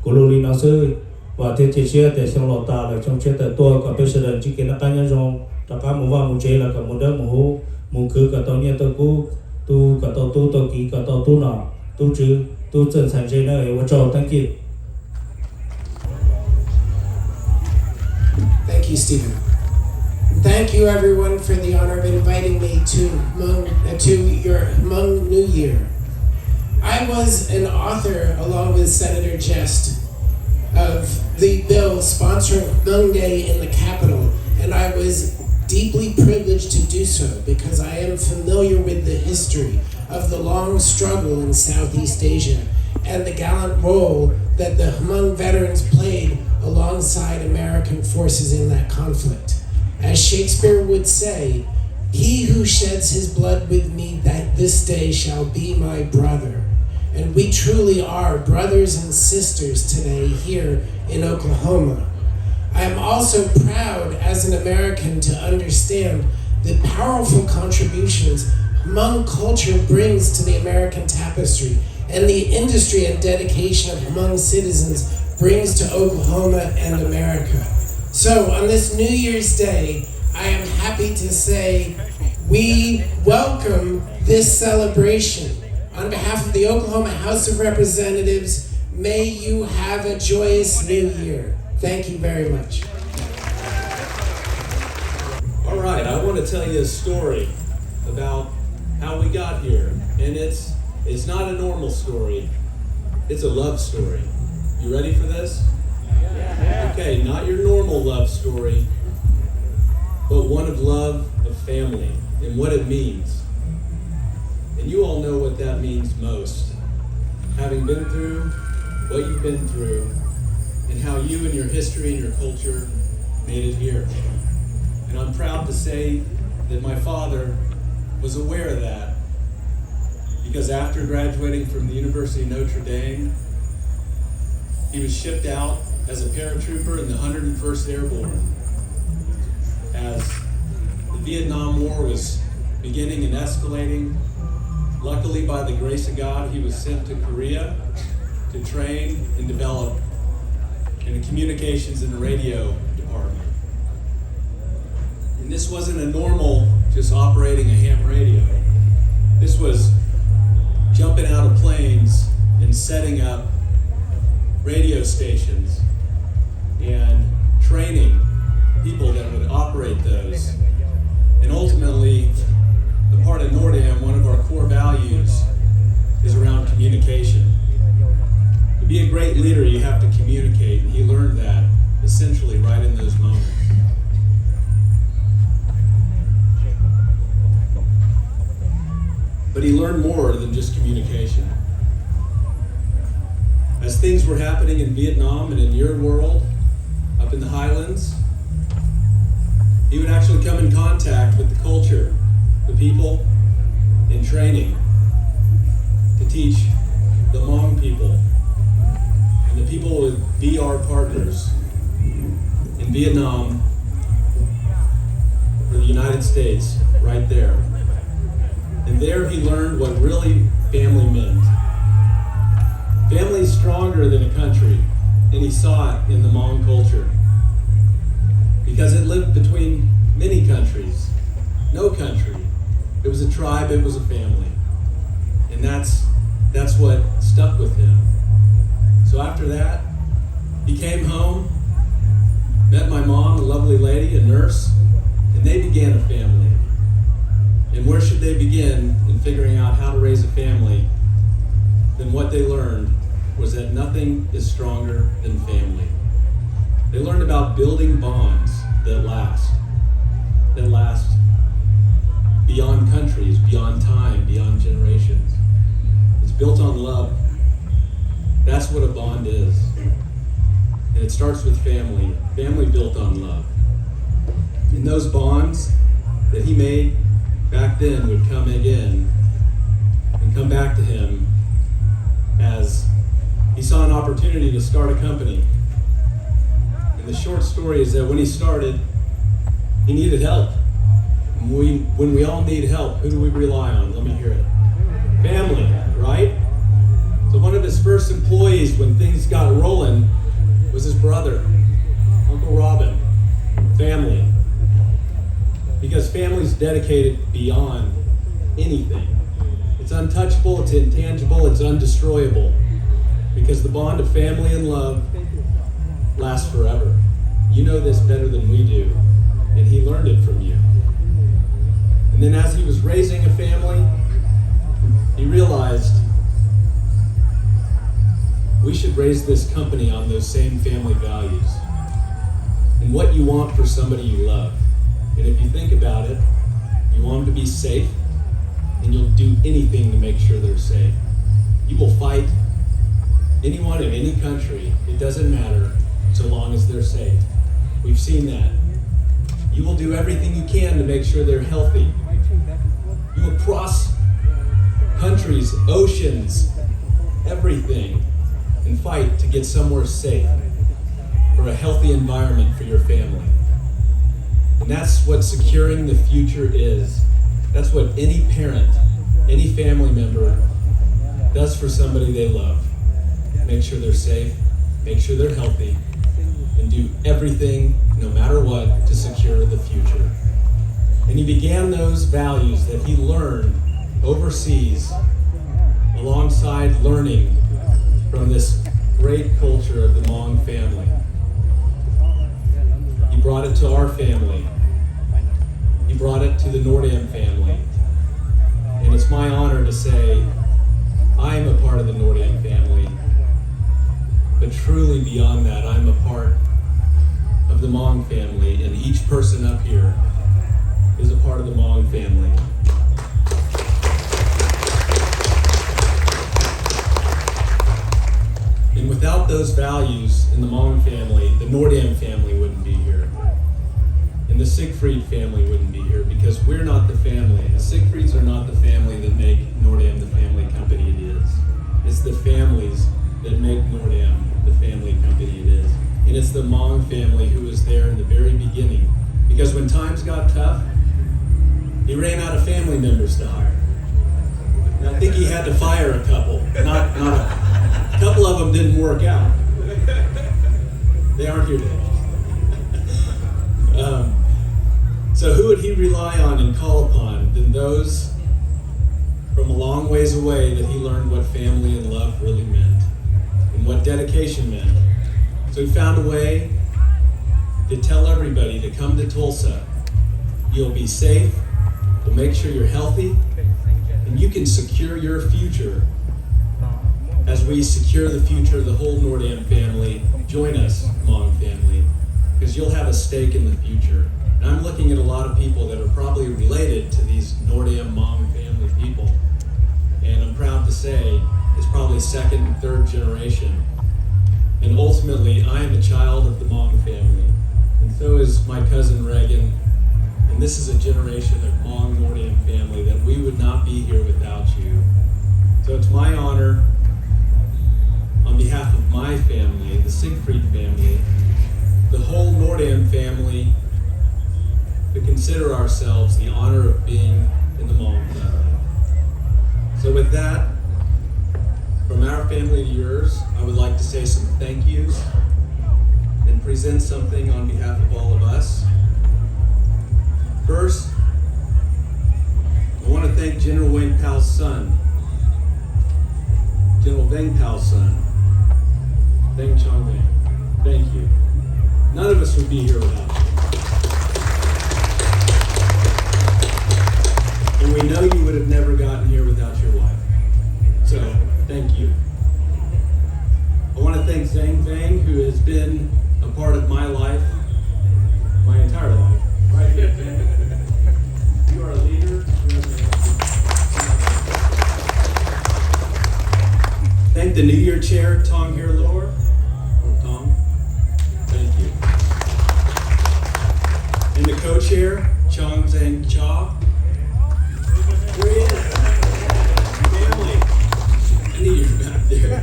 กูรู้ลีน่าซื้อว่าเทียเชี่ยแต่ช่างหล่อตาเลยช่างเชี่ยแต่ตัวก็เป็นเสด็จจิกินนักการยังจงตะการหมู่ว่าหมู่เจแล้วกับหมู่เดิมหมู่คือกับตอนนี้ตัวกูtu cả tàu tu tàu kỹ cả tàu tu nọ tu chữ tu chân thành trên nơi và cho thank you. Thank you, Stephen. Thank you, everyone, for the honor of inviting me to your Hmong New Year. I was an author, along with Senator Jest, of the bill sponsoring Hmong Day in the Capitol, and I was deeply privileged to do so because I am familiar with the history of the long struggle in Southeast Asia and the gallant role that the Hmong veterans played alongside American forces in that conflict. As Shakespeare would say, "He who sheds his blood with me that this day shall be my brother." And we truly are brothers and sisters today here in Oklahoma. I am also proud as an American to understand the powerful contributions Hmong culture brings to the American tapestry and the industry and dedication of Hmong citizens brings to Oklahoma and America. So on this New Year's Day, I am happy to say we welcome this celebration. On behalf of the Oklahoma House of Representatives, may you have a joyous new year. Thank you very much. All right, I want to tell you a story about how we got here. And it's not a normal story. It's a love story. You ready for this? Okay, not your normal love story, but one of love of family and what it means. And you all know what that means most. Having been through what you've been through and how you and your history and your culture made it here. And I'm proud to say that my father was aware of that, because after graduating from the University of Notre Dame, he was shipped out as a paratrooper in the 101st Airborne. As the Vietnam War was beginning and escalating, luckily by the grace of God, he was sent to Korea to train and develop in the communications and the radio department. And this wasn't a normal just operating a ham radio. This was jumping out of planes and setting up radio stations and training people that would operate those. And ultimately, the part of NORDAM, one of our core values, is around communication. To be a great leader, you have to communicate, and he learned that essentially right in those moments. But he learned more than just communication. As things were happening in Vietnam and in your world, up in the highlands, he would actually come in contact with the culture, the people, in training to teach the Hmong people. And the people would be our partners in Vietnam for the United States, right there. And there he learned what really family meant. Family is stronger than a country, and he saw it in the Hmong culture. Because it lived between many countries. No country. It was a tribe, it was a family. And that's what stuck with him. So after that, he came home, met my mom, a lovely lady, a nurse, and they began a family. And where should they begin in figuring out how to raise a family than what they learned was that nothing is stronger than family. They learned about building bonds that last beyond countries, beyond time, beyond generations. It's built on love. That's what a bond is. And it starts with family built on love. And those bonds that he made back then would come again and come back to him as he saw an opportunity to start a company. And the short story is that when he started, he needed help. And when we all need help, who do we rely on? Let me hear it. Family, right? So one of his first employees when things got rolling was his brother, Uncle Robin. Family. Because family's dedicated beyond anything. It's untouchable, it's intangible, it's undestroyable. Because the bond of family and love lasts forever. You know this better than we do, and he learned it from you. And then as he was raising a family, he realized we should raise this company on those same family values and what you want for somebody you love. And if you think about it, you want them to be safe, and you'll do anything to make sure they're safe. You will fight anyone in any country, it doesn't matter, so long as they're safe. We've seen that. You will do everything you can to make sure they're healthy. You will cross countries, oceans, everything, and fight to get somewhere safe for a healthy environment for your family. And that's what securing the future is. That's what any parent, any family member does for somebody they love. Make sure they're safe, make sure they're healthy, and do everything, no matter what, to secure the future. And he began those values that he learned overseas alongside learning from this great culture of the Hmong family. He brought it to our family. He brought it to the Nordam family. And it's my honor to say I am a part of the Nordam family. But truly beyond that, I'm a part of the Hmong family, and each person up here is a part of the Hmong family. And without those values in the Hmong family, the Nordam family wouldn't be here. And the Siegfried family wouldn't be here, because we're not the family. The Siegfrieds are not the family that make Nordam the family company it is. It's the families that make Nordam the family company it is. And it's the Hmong family who was there in the very beginning. Because when times got tough, he ran out of family members to hire. And I think he had to fire a couple. A couple of them didn't work out. They aren't here today. So who would he rely on and call upon than those from a long ways away that he learned what family and love really meant and what dedication meant. So he found a way to tell everybody to come to Tulsa. You'll be safe, we'll make sure you're healthy, and you can secure your future as we secure the future of the whole Nordam family. Join us, Hmong family, because you'll have a stake in the future. And I'm looking at a lot of people that are probably related to these Nordam Hmong family people. And I'm proud to say it's probably second and third generation. And ultimately, I am a child of the Hmong family. And so is my cousin Reagan. And this is a generation of Hmong Nordam family that we would not be here without you. So it's my honor, on behalf of my family, the Siegfried family, the whole Nordam family, to consider ourselves the honor of being in the Hmong family. So with that, from our family to yours, I would like to say some thank yous and present something on behalf of all of us. First, I want to thank General Wang Pao's son, General Vang Pao's son, Vang Chong Wang. Thank you. None of us would be here without you. And we know you would have never gotten here without your wife. So, thank you. I want to thank Zhang Vang, who has been a part of my life, my entire life. Right here, Zhang. You are a leader. Thank the New Year Chair, Tong Here Lower. Or Tong. Thank you. And the co-chair, Chong Zhang Cha. There he is. Family. I need you back there.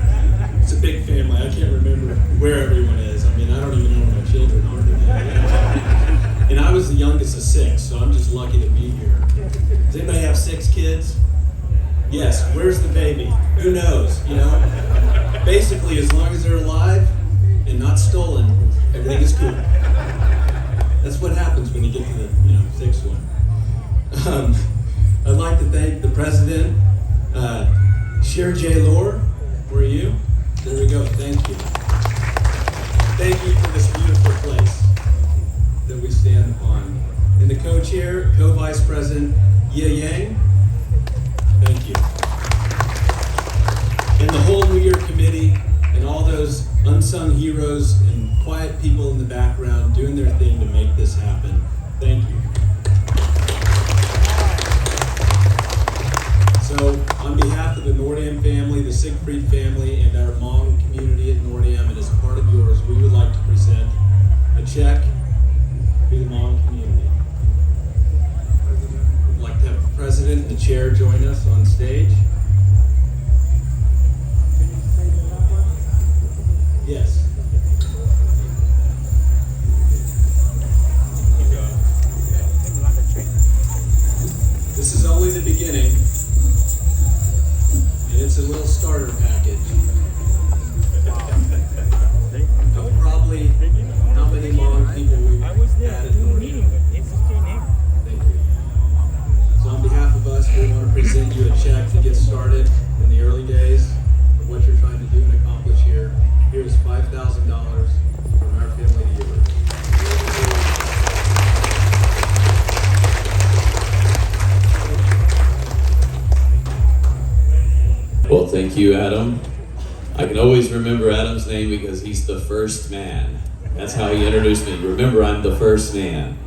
It's a big family. I can't remember where everyone is. I mean, I don't even know where my children are today. And I was the youngest of 6, so I'm just lucky to be here. Does anybody have 6 kids? Yes. Where's the baby? Who knows? You know? Basically, as long as they're alive and not stolen, everything is cool. That's what happens when you get to the 6th one. I'd like to thank the president, Sher J. Lor. Where are you? There we go. Thank you. Thank you for this beautiful place that we stand upon. And the co-chair, co-vice president, Ye Yang. Thank you. And the whole New Year committee and all those unsung heroes and quiet people in the background doing their thing to make this happen. Thank you. So, on behalf of the Nordam family, the Siegfried family, and our Hmong community at Nordam, and as a part of yours, we would like to present a check to the Hmong community. We'd like to have the president and the chair join us on stage. Yes. This is only the beginning. And it's a little starter package of probably how many Hmong people we've had at Nordam. Thank you. Thank you, Adam. I can always remember Adam's name because he's the first man. That's how he introduced me. Remember, I'm the first man.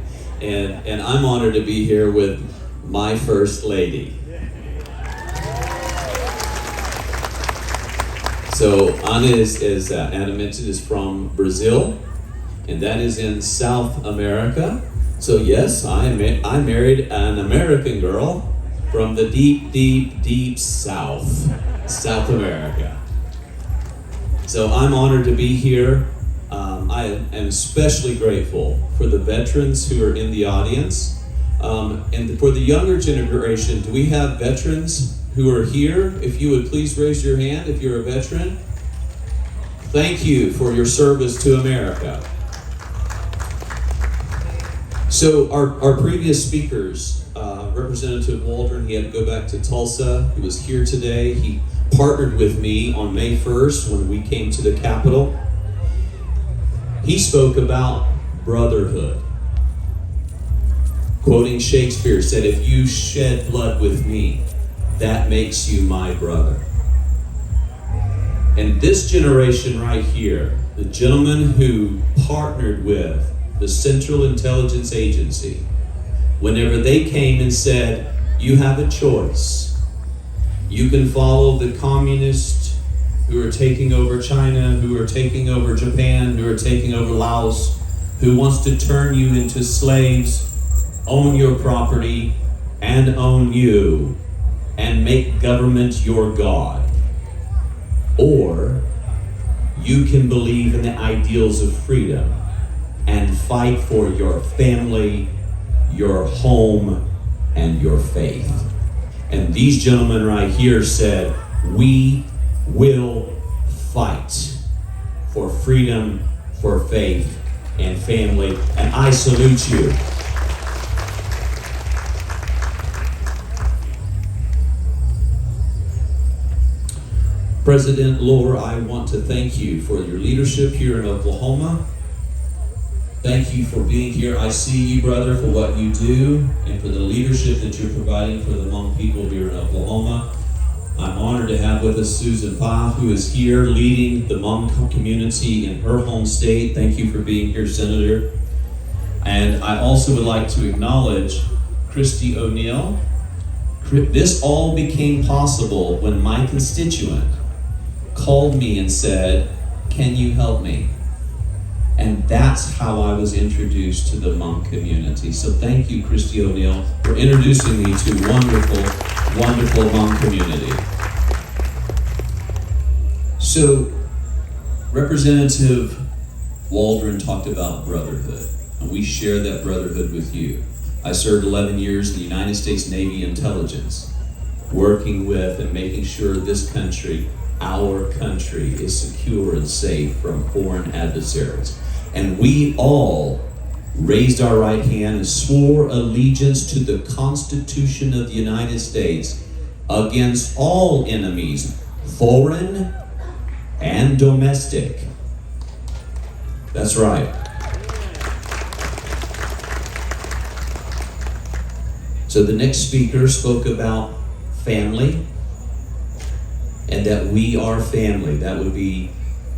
And I'm honored to be here with my first lady. So Ana, as Anna mentioned, is from Brazil, and that is in South America. So yes, I married an American girl from the deep, deep, deep South America. So I'm honored to be here. I am especially grateful for the veterans who are in the audience. And for the younger generation, do we have veterans who are here? If you would please raise your hand if you're a veteran. Thank you for your service to America. So our previous speakers, Representative Waldron, he had to go back to Tulsa. He was here today. He partnered with me on May 1st when we came to the Capitol. He spoke about brotherhood. Quoting Shakespeare, said, "If you shed blood with me, that makes you my brother." And this generation right here, the gentleman who partnered with the Central Intelligence Agency, whenever they came and said, you have a choice. You can follow the communists who are taking over China, who are taking over Japan, who are taking over Laos, who wants to turn you into slaves, own your property, and own you, and make government your God. Or you can believe in the ideals of freedom and fight for your family, your home, and your faith. And these gentlemen right here said, we will fight for freedom, for faith, and family, and I salute you. President Lohr, I want to thank you for your leadership here in Oklahoma. Thank you for being here. I see you, brother, for what you do and for the leadership that you're providing for the Hmong people here in Oklahoma. I'm honored to have with us Susan Pa, who is here leading the Hmong community in her home state. Thank you for being here, Senator. And I also would like to acknowledge Christy O'Neill. This all became possible when my constituent called me and said, can you help me? And that's how I was introduced to the Hmong community. So thank you, Christy O'Neill, for introducing me to wonderful, wonderful Hmong community. So Representative Waldron talked about brotherhood, and we share that brotherhood with you. I served 11 years in the United States Navy intelligence, working with and making sure this country, our country, is secure and safe from foreign adversaries. And we all raised our right hand and swore allegiance to the Constitution of the United States against all enemies, foreign and domestic. That's right. So the next speaker spoke about family, and that we are family. That would be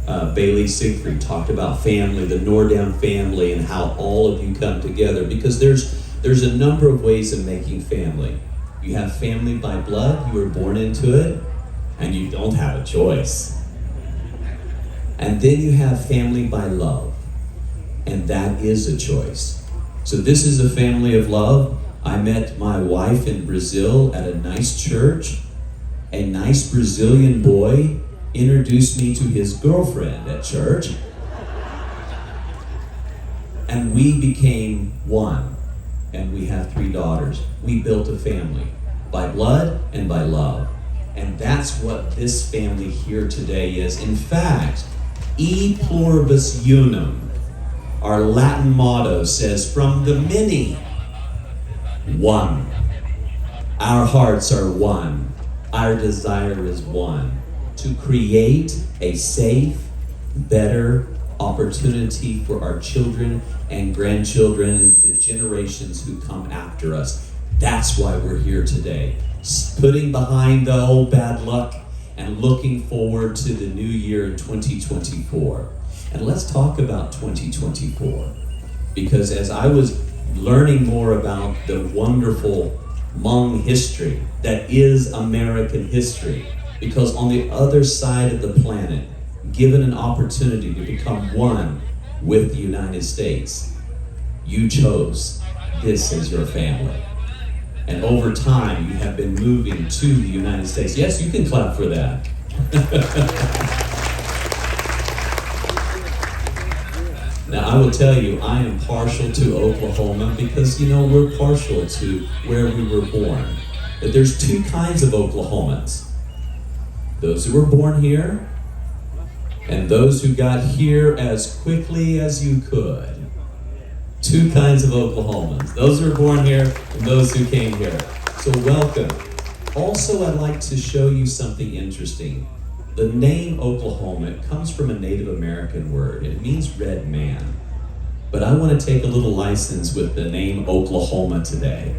Bailey Siegfried talked about family, the Nordam family, and how all of you come together, because there's a number of ways of making family. You have family by blood, you were born into it, and you don't have a choice. And then you have family by love, and that is a choice. So this is a family of love. I met my wife in Brazil at a nice church. A nice Brazilian boy introduced me to his girlfriend at church. And we became one. And we have 3 daughters. We built a family by blood and by love. And that's what this family here today is. In fact, E pluribus unum, our Latin motto, says, from the many, one. Our hearts are one. Our desire is one, to create a safe, better opportunity for our children and grandchildren and the generations who come after us. That's why we're here today. Putting behind the old bad luck and looking forward to the new year in 2024. And let's talk about 2024, because as I was learning more about the wonderful Hmong history that is American history, because on the other side of the planet, given an opportunity to become one with the United States, you chose this as your family. And over time, you have been moving to the United States. Yes, you can clap for that. Now, I will tell you, I am partial to Oklahoma because, you know, we're partial to where we were born. But there's two kinds of Oklahomans. Those who were born here, and those who got here as quickly as you could. Two kinds of Oklahomans. Those who were born here and those who came here. So welcome. Also, I'd like to show you something interesting. The name Oklahoma, it comes from a Native American word. It means red man. But I want to take a little license with the name Oklahoma today.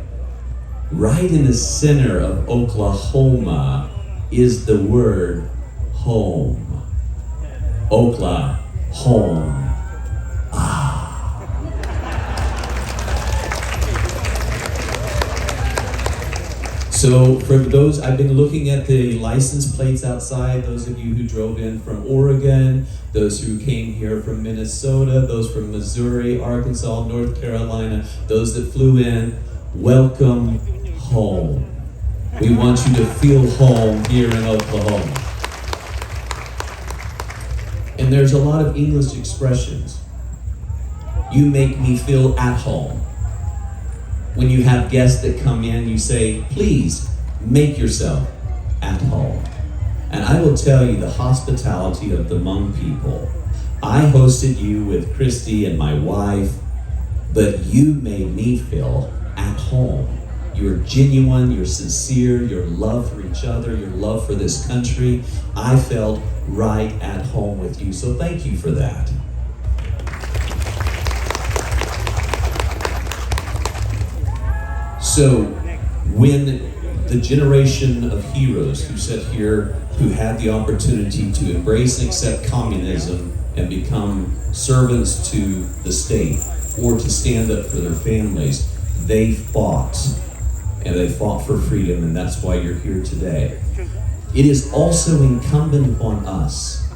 Right in the center of Oklahoma is the word home. Oklahoma. So for those, I've been looking at the license plates outside, those of you who drove in from Oregon, those who came here from Minnesota, those from Missouri, Arkansas, North Carolina, those that flew in, welcome home. We want you to feel home here in Oklahoma. And there's a lot of English expressions. You make me feel at home. When you have guests that come in, you say, please make yourself at home. And I will tell you the hospitality of the Hmong people. I hosted you with Christy and my wife, but you made me feel at home. You're genuine, you're sincere, your love for each other, your love for this country. I felt right at home with you, so thank you for that. So when the generation of heroes who sat here, who had the opportunity to embrace and accept communism and become servants to the state or to stand up for their families, they fought. And they fought for freedom, and that's why you're here today. It is also incumbent upon us,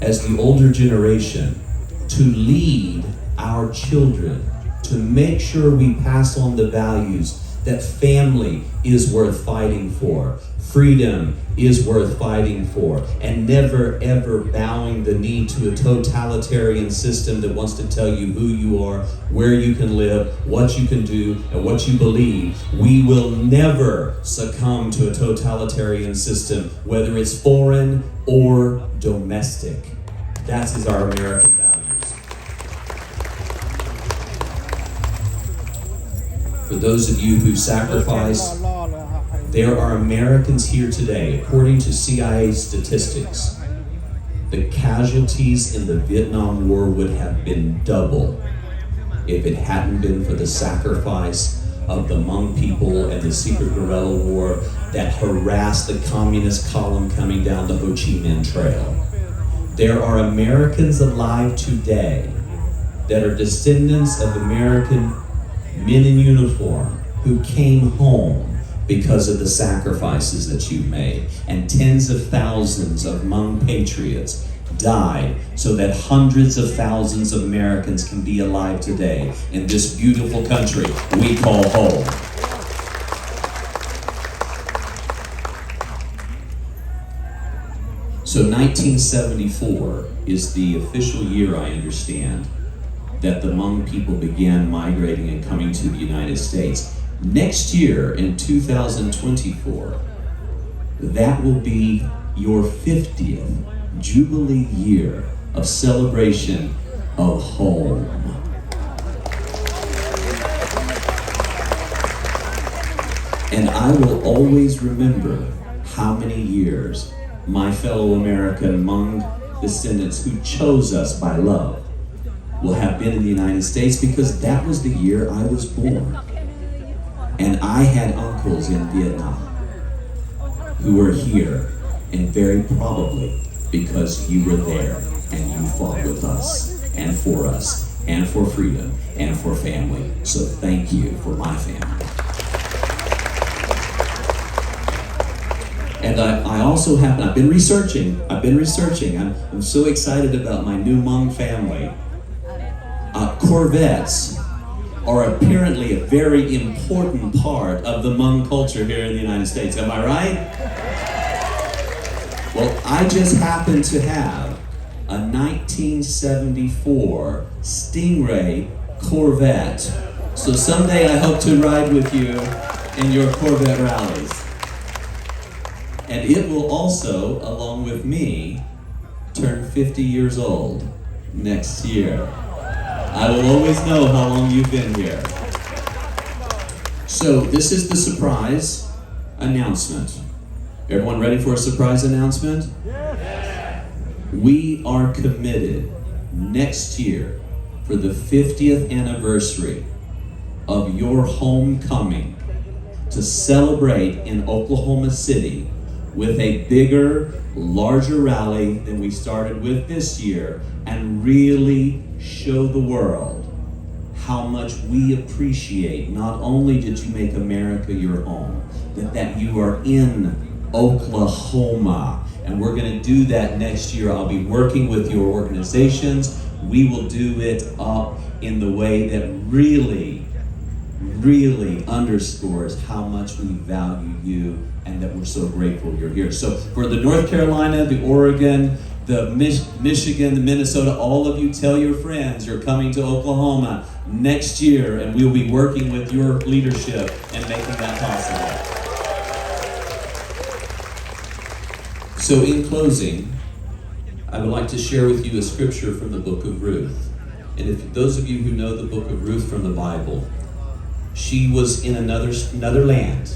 as the older generation, to lead our children, to make sure we pass on the values that family is worth fighting for, freedom is worth fighting for, and never ever bowing the knee to a totalitarian system that wants to tell you who you are, where you can live, what you can do, and what you believe. We will never succumb to a totalitarian system, whether it's foreign or domestic. That is our American values. For those of you who sacrifice, there are Americans here today, according to CIA statistics, the casualties in the Vietnam War would have been double if it hadn't been for the sacrifice of the Hmong people and the secret guerrilla war that harassed the communist column coming down the Ho Chi Minh Trail. There are Americans alive today that are descendants of American men in uniform who came home because of the sacrifices that you made. And tens of thousands of Hmong patriots died so that hundreds of thousands of Americans can be alive today in this beautiful country we call home. So 1974 is the official year, I understand, that the Hmong people began migrating and coming to the United States. Next year, in 2024, that will be your 50th Jubilee year of celebration of home. And I will always remember how many years my fellow American Hmong descendants who chose us by love will have been in the United States, because that was the year I was born. And I had uncles in Vietnam who were here and very probably because you were there and you fought with us and for freedom and for family. So thank you for my family. And I also I've been researching. I'm so excited about my new Hmong family. Corvettes are apparently a very important part of the Hmong culture here in the United States. Am I right? Well, I just happen to have a 1974 Stingray Corvette. So someday I hope to ride with you in your Corvette rallies. And it will also, along with me, turn 50 years old next year. I will always know how long you've been here. So this is the surprise announcement. Everyone ready for a surprise announcement? Yes. We are committed next year for the 50th anniversary of your homecoming to celebrate in Oklahoma City with a bigger, larger rally than we started with this year, and really show the world how much we appreciate not only did you make America your home, but that you are in Oklahoma. And we're going to do that next year. I'll be working with your organizations. We will do it up in the way that really underscores how much we value you and that we're so grateful you're here. So for the North Carolina, the Oregon, the Michigan, the Minnesota, all of you tell your friends you're coming to Oklahoma next year, and we'll be working with your leadership and making that possible. So in closing, I would like to share with you a scripture from the book of Ruth. And if those of you who know the book of Ruth from the Bible, she was in another land,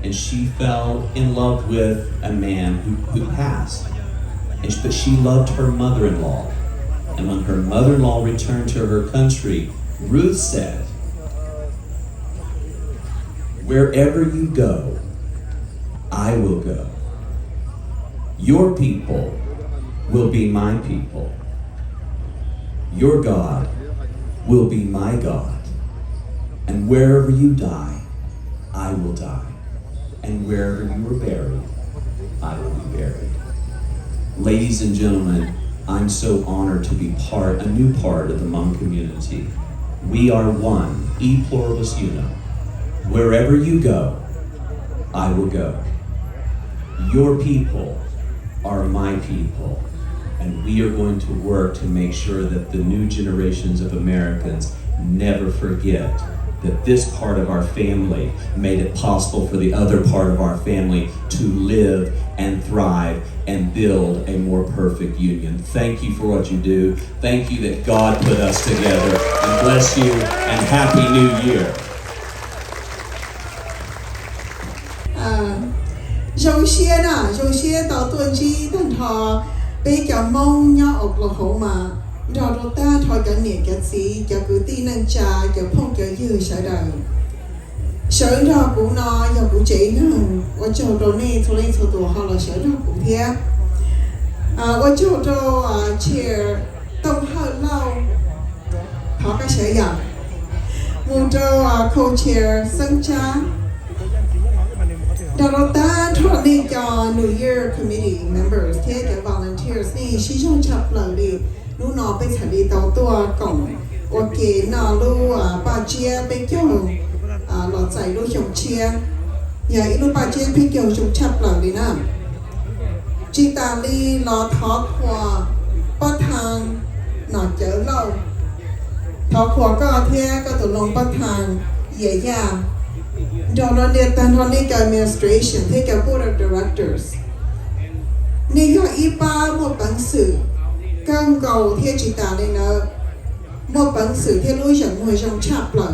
and she fell in love with a man who passed. But she loved her mother-in-law. And when her mother-in-law returned to her country, Ruth said, "Wherever you go, I will go. Your people will be my people. Your God will be my God. And wherever you die, I will die. And wherever you are buried, I will be buried." Ladies and gentlemen, I'm so honored to be a new part of the Hmong community. We are one, e pluribus unum. Wherever you go, I will go. Your people are my people, and we are going to work to make sure that the new generations of Americans never forget that this part of our family made it possible for the other part of our family to live and thrive and build a more perfect union. Thank you for what you do. Thank you that God put us together, and bless you, and Happy New Year. Dầu xe tàu tuần chi thân thọ bây giờ mong nhau Oklahoma rồi ta thọ cả niệm cả gì cả cứ tin năng trà cả phong cả dư sợ đời sợ rồi cũng nó giờ cũng chỉ nó ở chỗ đó này thôi lên số tuổi họ là sợ rồi cũng thế ở chỗ đó chair tông hơn lâu họ cái sợ giờ một chỗ co-chair sân cha Đó ta thọ đi cho New Year Committee members thế cái volunteers này chỉ trong chập lời đi lúc nóไปถ่ายดีtàuตัวcổng ok nó lu bà chiaไปเกี่ยวหลอดใจlu chồng chia nhà ít lu bà chiaไปเกี่ยวchồng chập lời điนะจีตาลีหลอดทอขวาป้าทางหนอเจอเราทอขวาก็เที่ยก็ตกลงป้าทางเยี่ยยาDonor Tanhonika Administration, take a board of directors. Nika Ipa một bản sự, cam cầu theo chỉ đạo này nợ, một bản sự theo lối dẫn hồi trong chạp lời.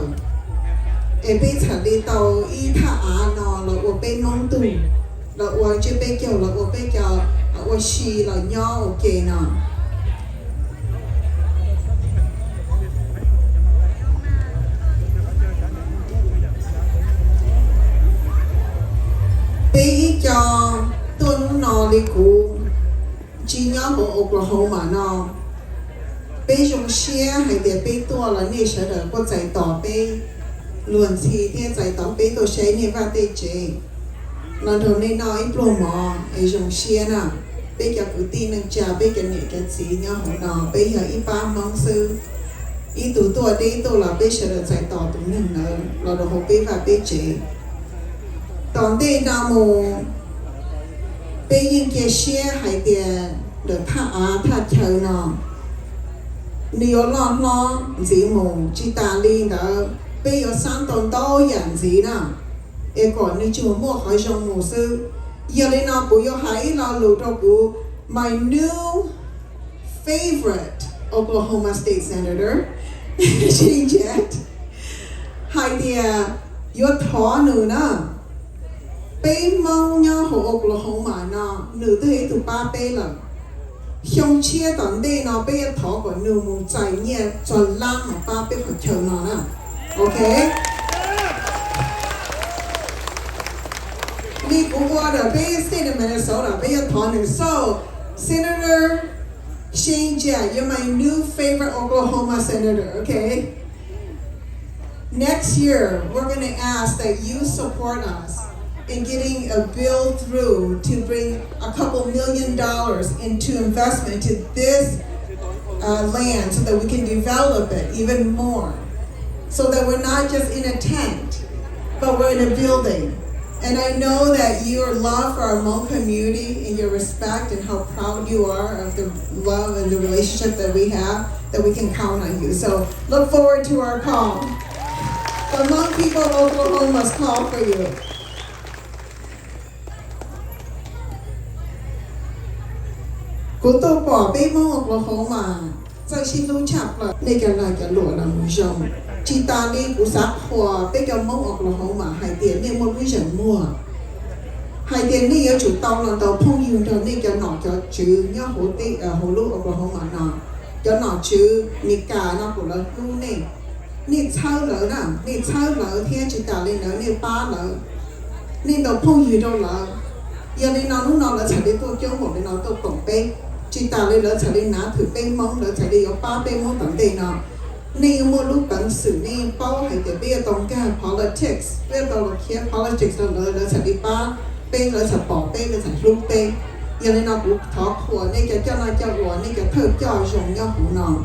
Ở bên thả đi tàu y thả nó là ở bên nông tù, là ở trên bên kiểu là ở bên kiểu ở xì là nho ok nào. Bây cho tôi nó li cú chỉ nhớ của Oklahoma nó bây giờ xe hay để bây tua là nè sẽ được có giải tỏa bây luôn thì thế giải tỏa bây tôi sẽ nè và tê chế lần đầu nên nói pro mò ấy dùng xe nè bây giờ cứ tin năng trả bây giờ nè cái gì nhớ hồi nó bây giờ ít ba mong sư ít tụ tua đi tôi là bây giờ được giải tỏa tụ mình nữa là đồ hộp bây và bây chế tòn đây nào mù bây giờ cái xe hay để được thả chờ nó nếu lo gì mù chỉ ta đi đó bây giờ sang tuần đâu nhận gì nào em còn nếu chưa mua hỏi trong mù sư giờ đây nào bây giờ hãy là lụt đâu của my new favorite Oklahoma State Senator Shane Jett hai tia yo thọ nữa nè bây mong nhau hồ Oklahoma nó nữ thế tụ ba bây là xong chia tận đây nó bây giờ thọ của nữ mù chạy nhẹ cho lăng mà ba bây phải chờ nó nè ok đi cũng qua được bây giờ state of Minnesota bây giờ thọ nữ so Senator Shane Jett, you're my new favorite Oklahoma senator, okay? Next year, we're going to ask that you support us in getting a bill through to bring a couple $1 million into investment to this land so that we can develop it even more. So that we're not just in a tent, but we're in a building. And I know that your love for our Hmong community and your respect and how proud you are of the love and the relationship that we have, that we can count on you. So look forward to our call. The Hmong people of Oklahoma must call for you. Cú tô bỏ bê Hmong Oklahoma,在新都插了那个落了木上。chỉ ta đi của xã hòa bây giờ mong Oklahoma hai tiền nên một cái rừng mua hai tiền này ở chủ tàu là tàu phong yêu rồi nên cho nó cho chữ nhớ hồ tây hồ lúa Oklahoma nó cho nó chữ Nika nó của nó luôn này nên sao lỡ nè nên sao lỡ thì chỉ ta lên nữa nên ba lỡ nên tàu phong yêu rồi lỡ giờ nên nó lúc nào là chạy đi tôi chống một nên nó tôi cộng bên chỉ ta lên lỡ chạy đi ná thử bên mong lỡ chạy đi ở ba bên mong tận đây nóนี่มูลูกตันสื่อนี่เป้าให้แต่เบี้ยตรงแก่ politics เบี้ยตรงเขียน politics เลยสันติป้าเป้เลยสันปอเป้เลยสันลูกเป้ยังในนอกลูกท้อขัวนี่แกเจ้านายเจ้าหัวนี่แกเทิดเจ้าชงย่อหูนอน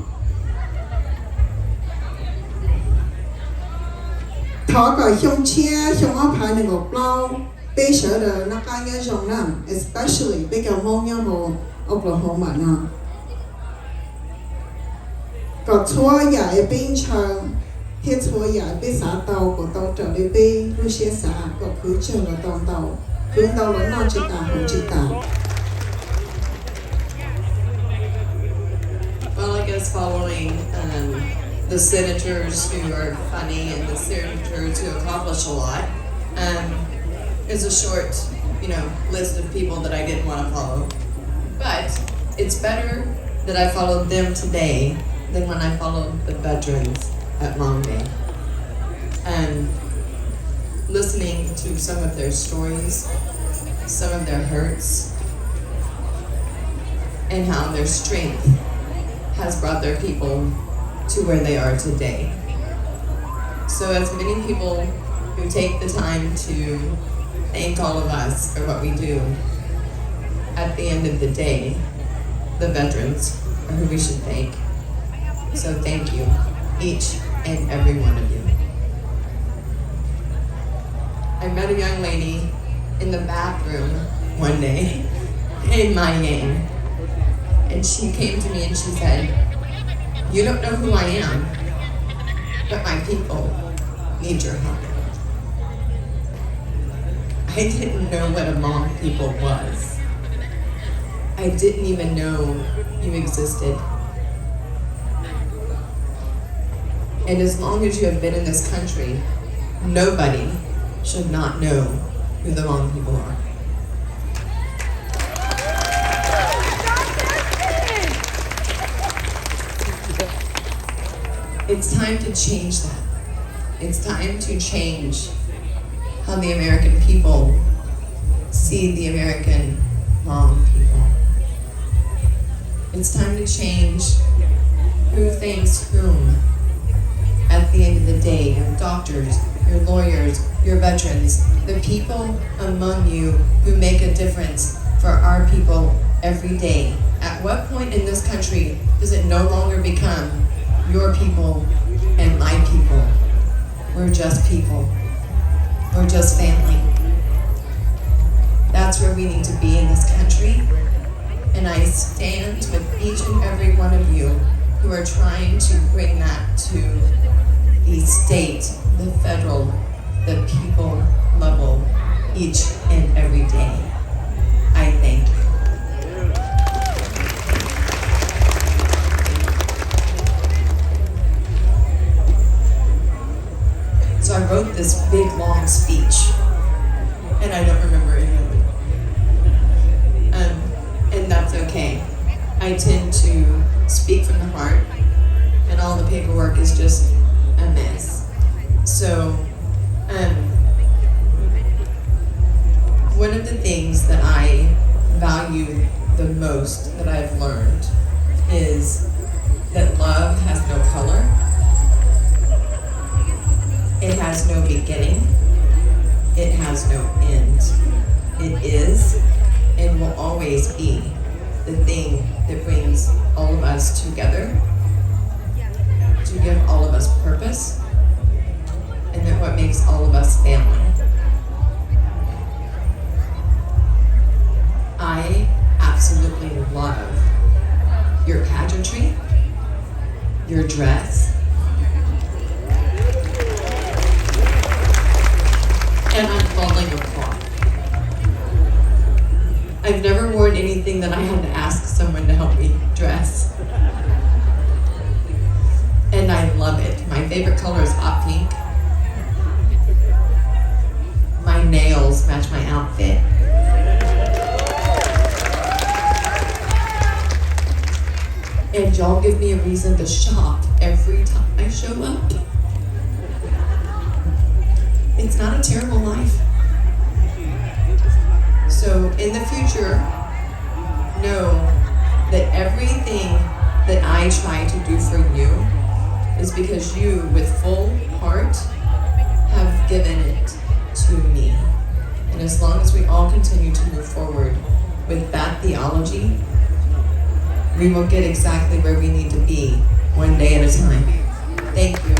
ท้อก่อยชงเชียชงอ้อพายหนึ่งกเปล่าเป้เฉยเลยนักการเงินชงนั่น especially เป้แกมองย่อหูOklahoma นอนก็ชัวใหญ่เป็นเชิงที่ชัวใหญ่เป็นสาเตาก็เตาเจอได้เป็นรู้เสียสาก็คือเชิงกับตองเตาคือเตาหลอนนอนจิตาของจิตา Well, I guess following the senators who are funny and the senators who accomplish a lot is a short, list of people that I didn't want to follow. But it's better that I followed them today than when I followed the veterans at Long Bay. And listening to some of their stories, some of their hurts, and how their strength has brought their people to where they are today. So as many people who take the time to thank all of us for what we do, at the end of the day, the veterans are who we should thank. So thank you, each and every one of you. I met a young lady in the bathroom one day in Miami, and she came to me and she said, "You don't know who I am, but my people need your help." I didn't know what a Hmong people was. I didn't even know you existed. And as long as you have been in this country, nobody should not know who the Hmong people are. It's time to change that. It's time to change how the American people see the American Hmong people. It's time to change who thanks whom. At the end of the day, your doctors, your lawyers, your veterans, the people among you who make a difference for our people every day. At what point in this country does it no longer become your people and my people? We're just people. We're just family. That's where we need to be in this country. And I stand with each and every one of you who are trying to bring that to the state, the federal, the people level each and every day. I thank you. So I wrote this big long speech, and I don't remember any of it. And that's okay. I tend to speak from the heart, and all the paperwork is just a mess. So, one of the things that I value the most that I've learned is that love has no color. It has no beginning. It has no end. It is and will always be the thing that brings all of us together, to give all of us purpose, and that what makes all of us family. I absolutely love your pageantry, your dress, and I'm falling apart. I've never worn anything that I had to ask someone to help me dress. And I love it. My favorite color is hot pink. My nails match my outfit. And y'all give me a reason to shop every time I show up. It's not a terrible life. So in the future, know that everything that I try to do for you is because you, with full heart, have given it to me. And as long as we all continue to move forward with that theology, we will get exactly where we need to be, one day at a time. Thank you.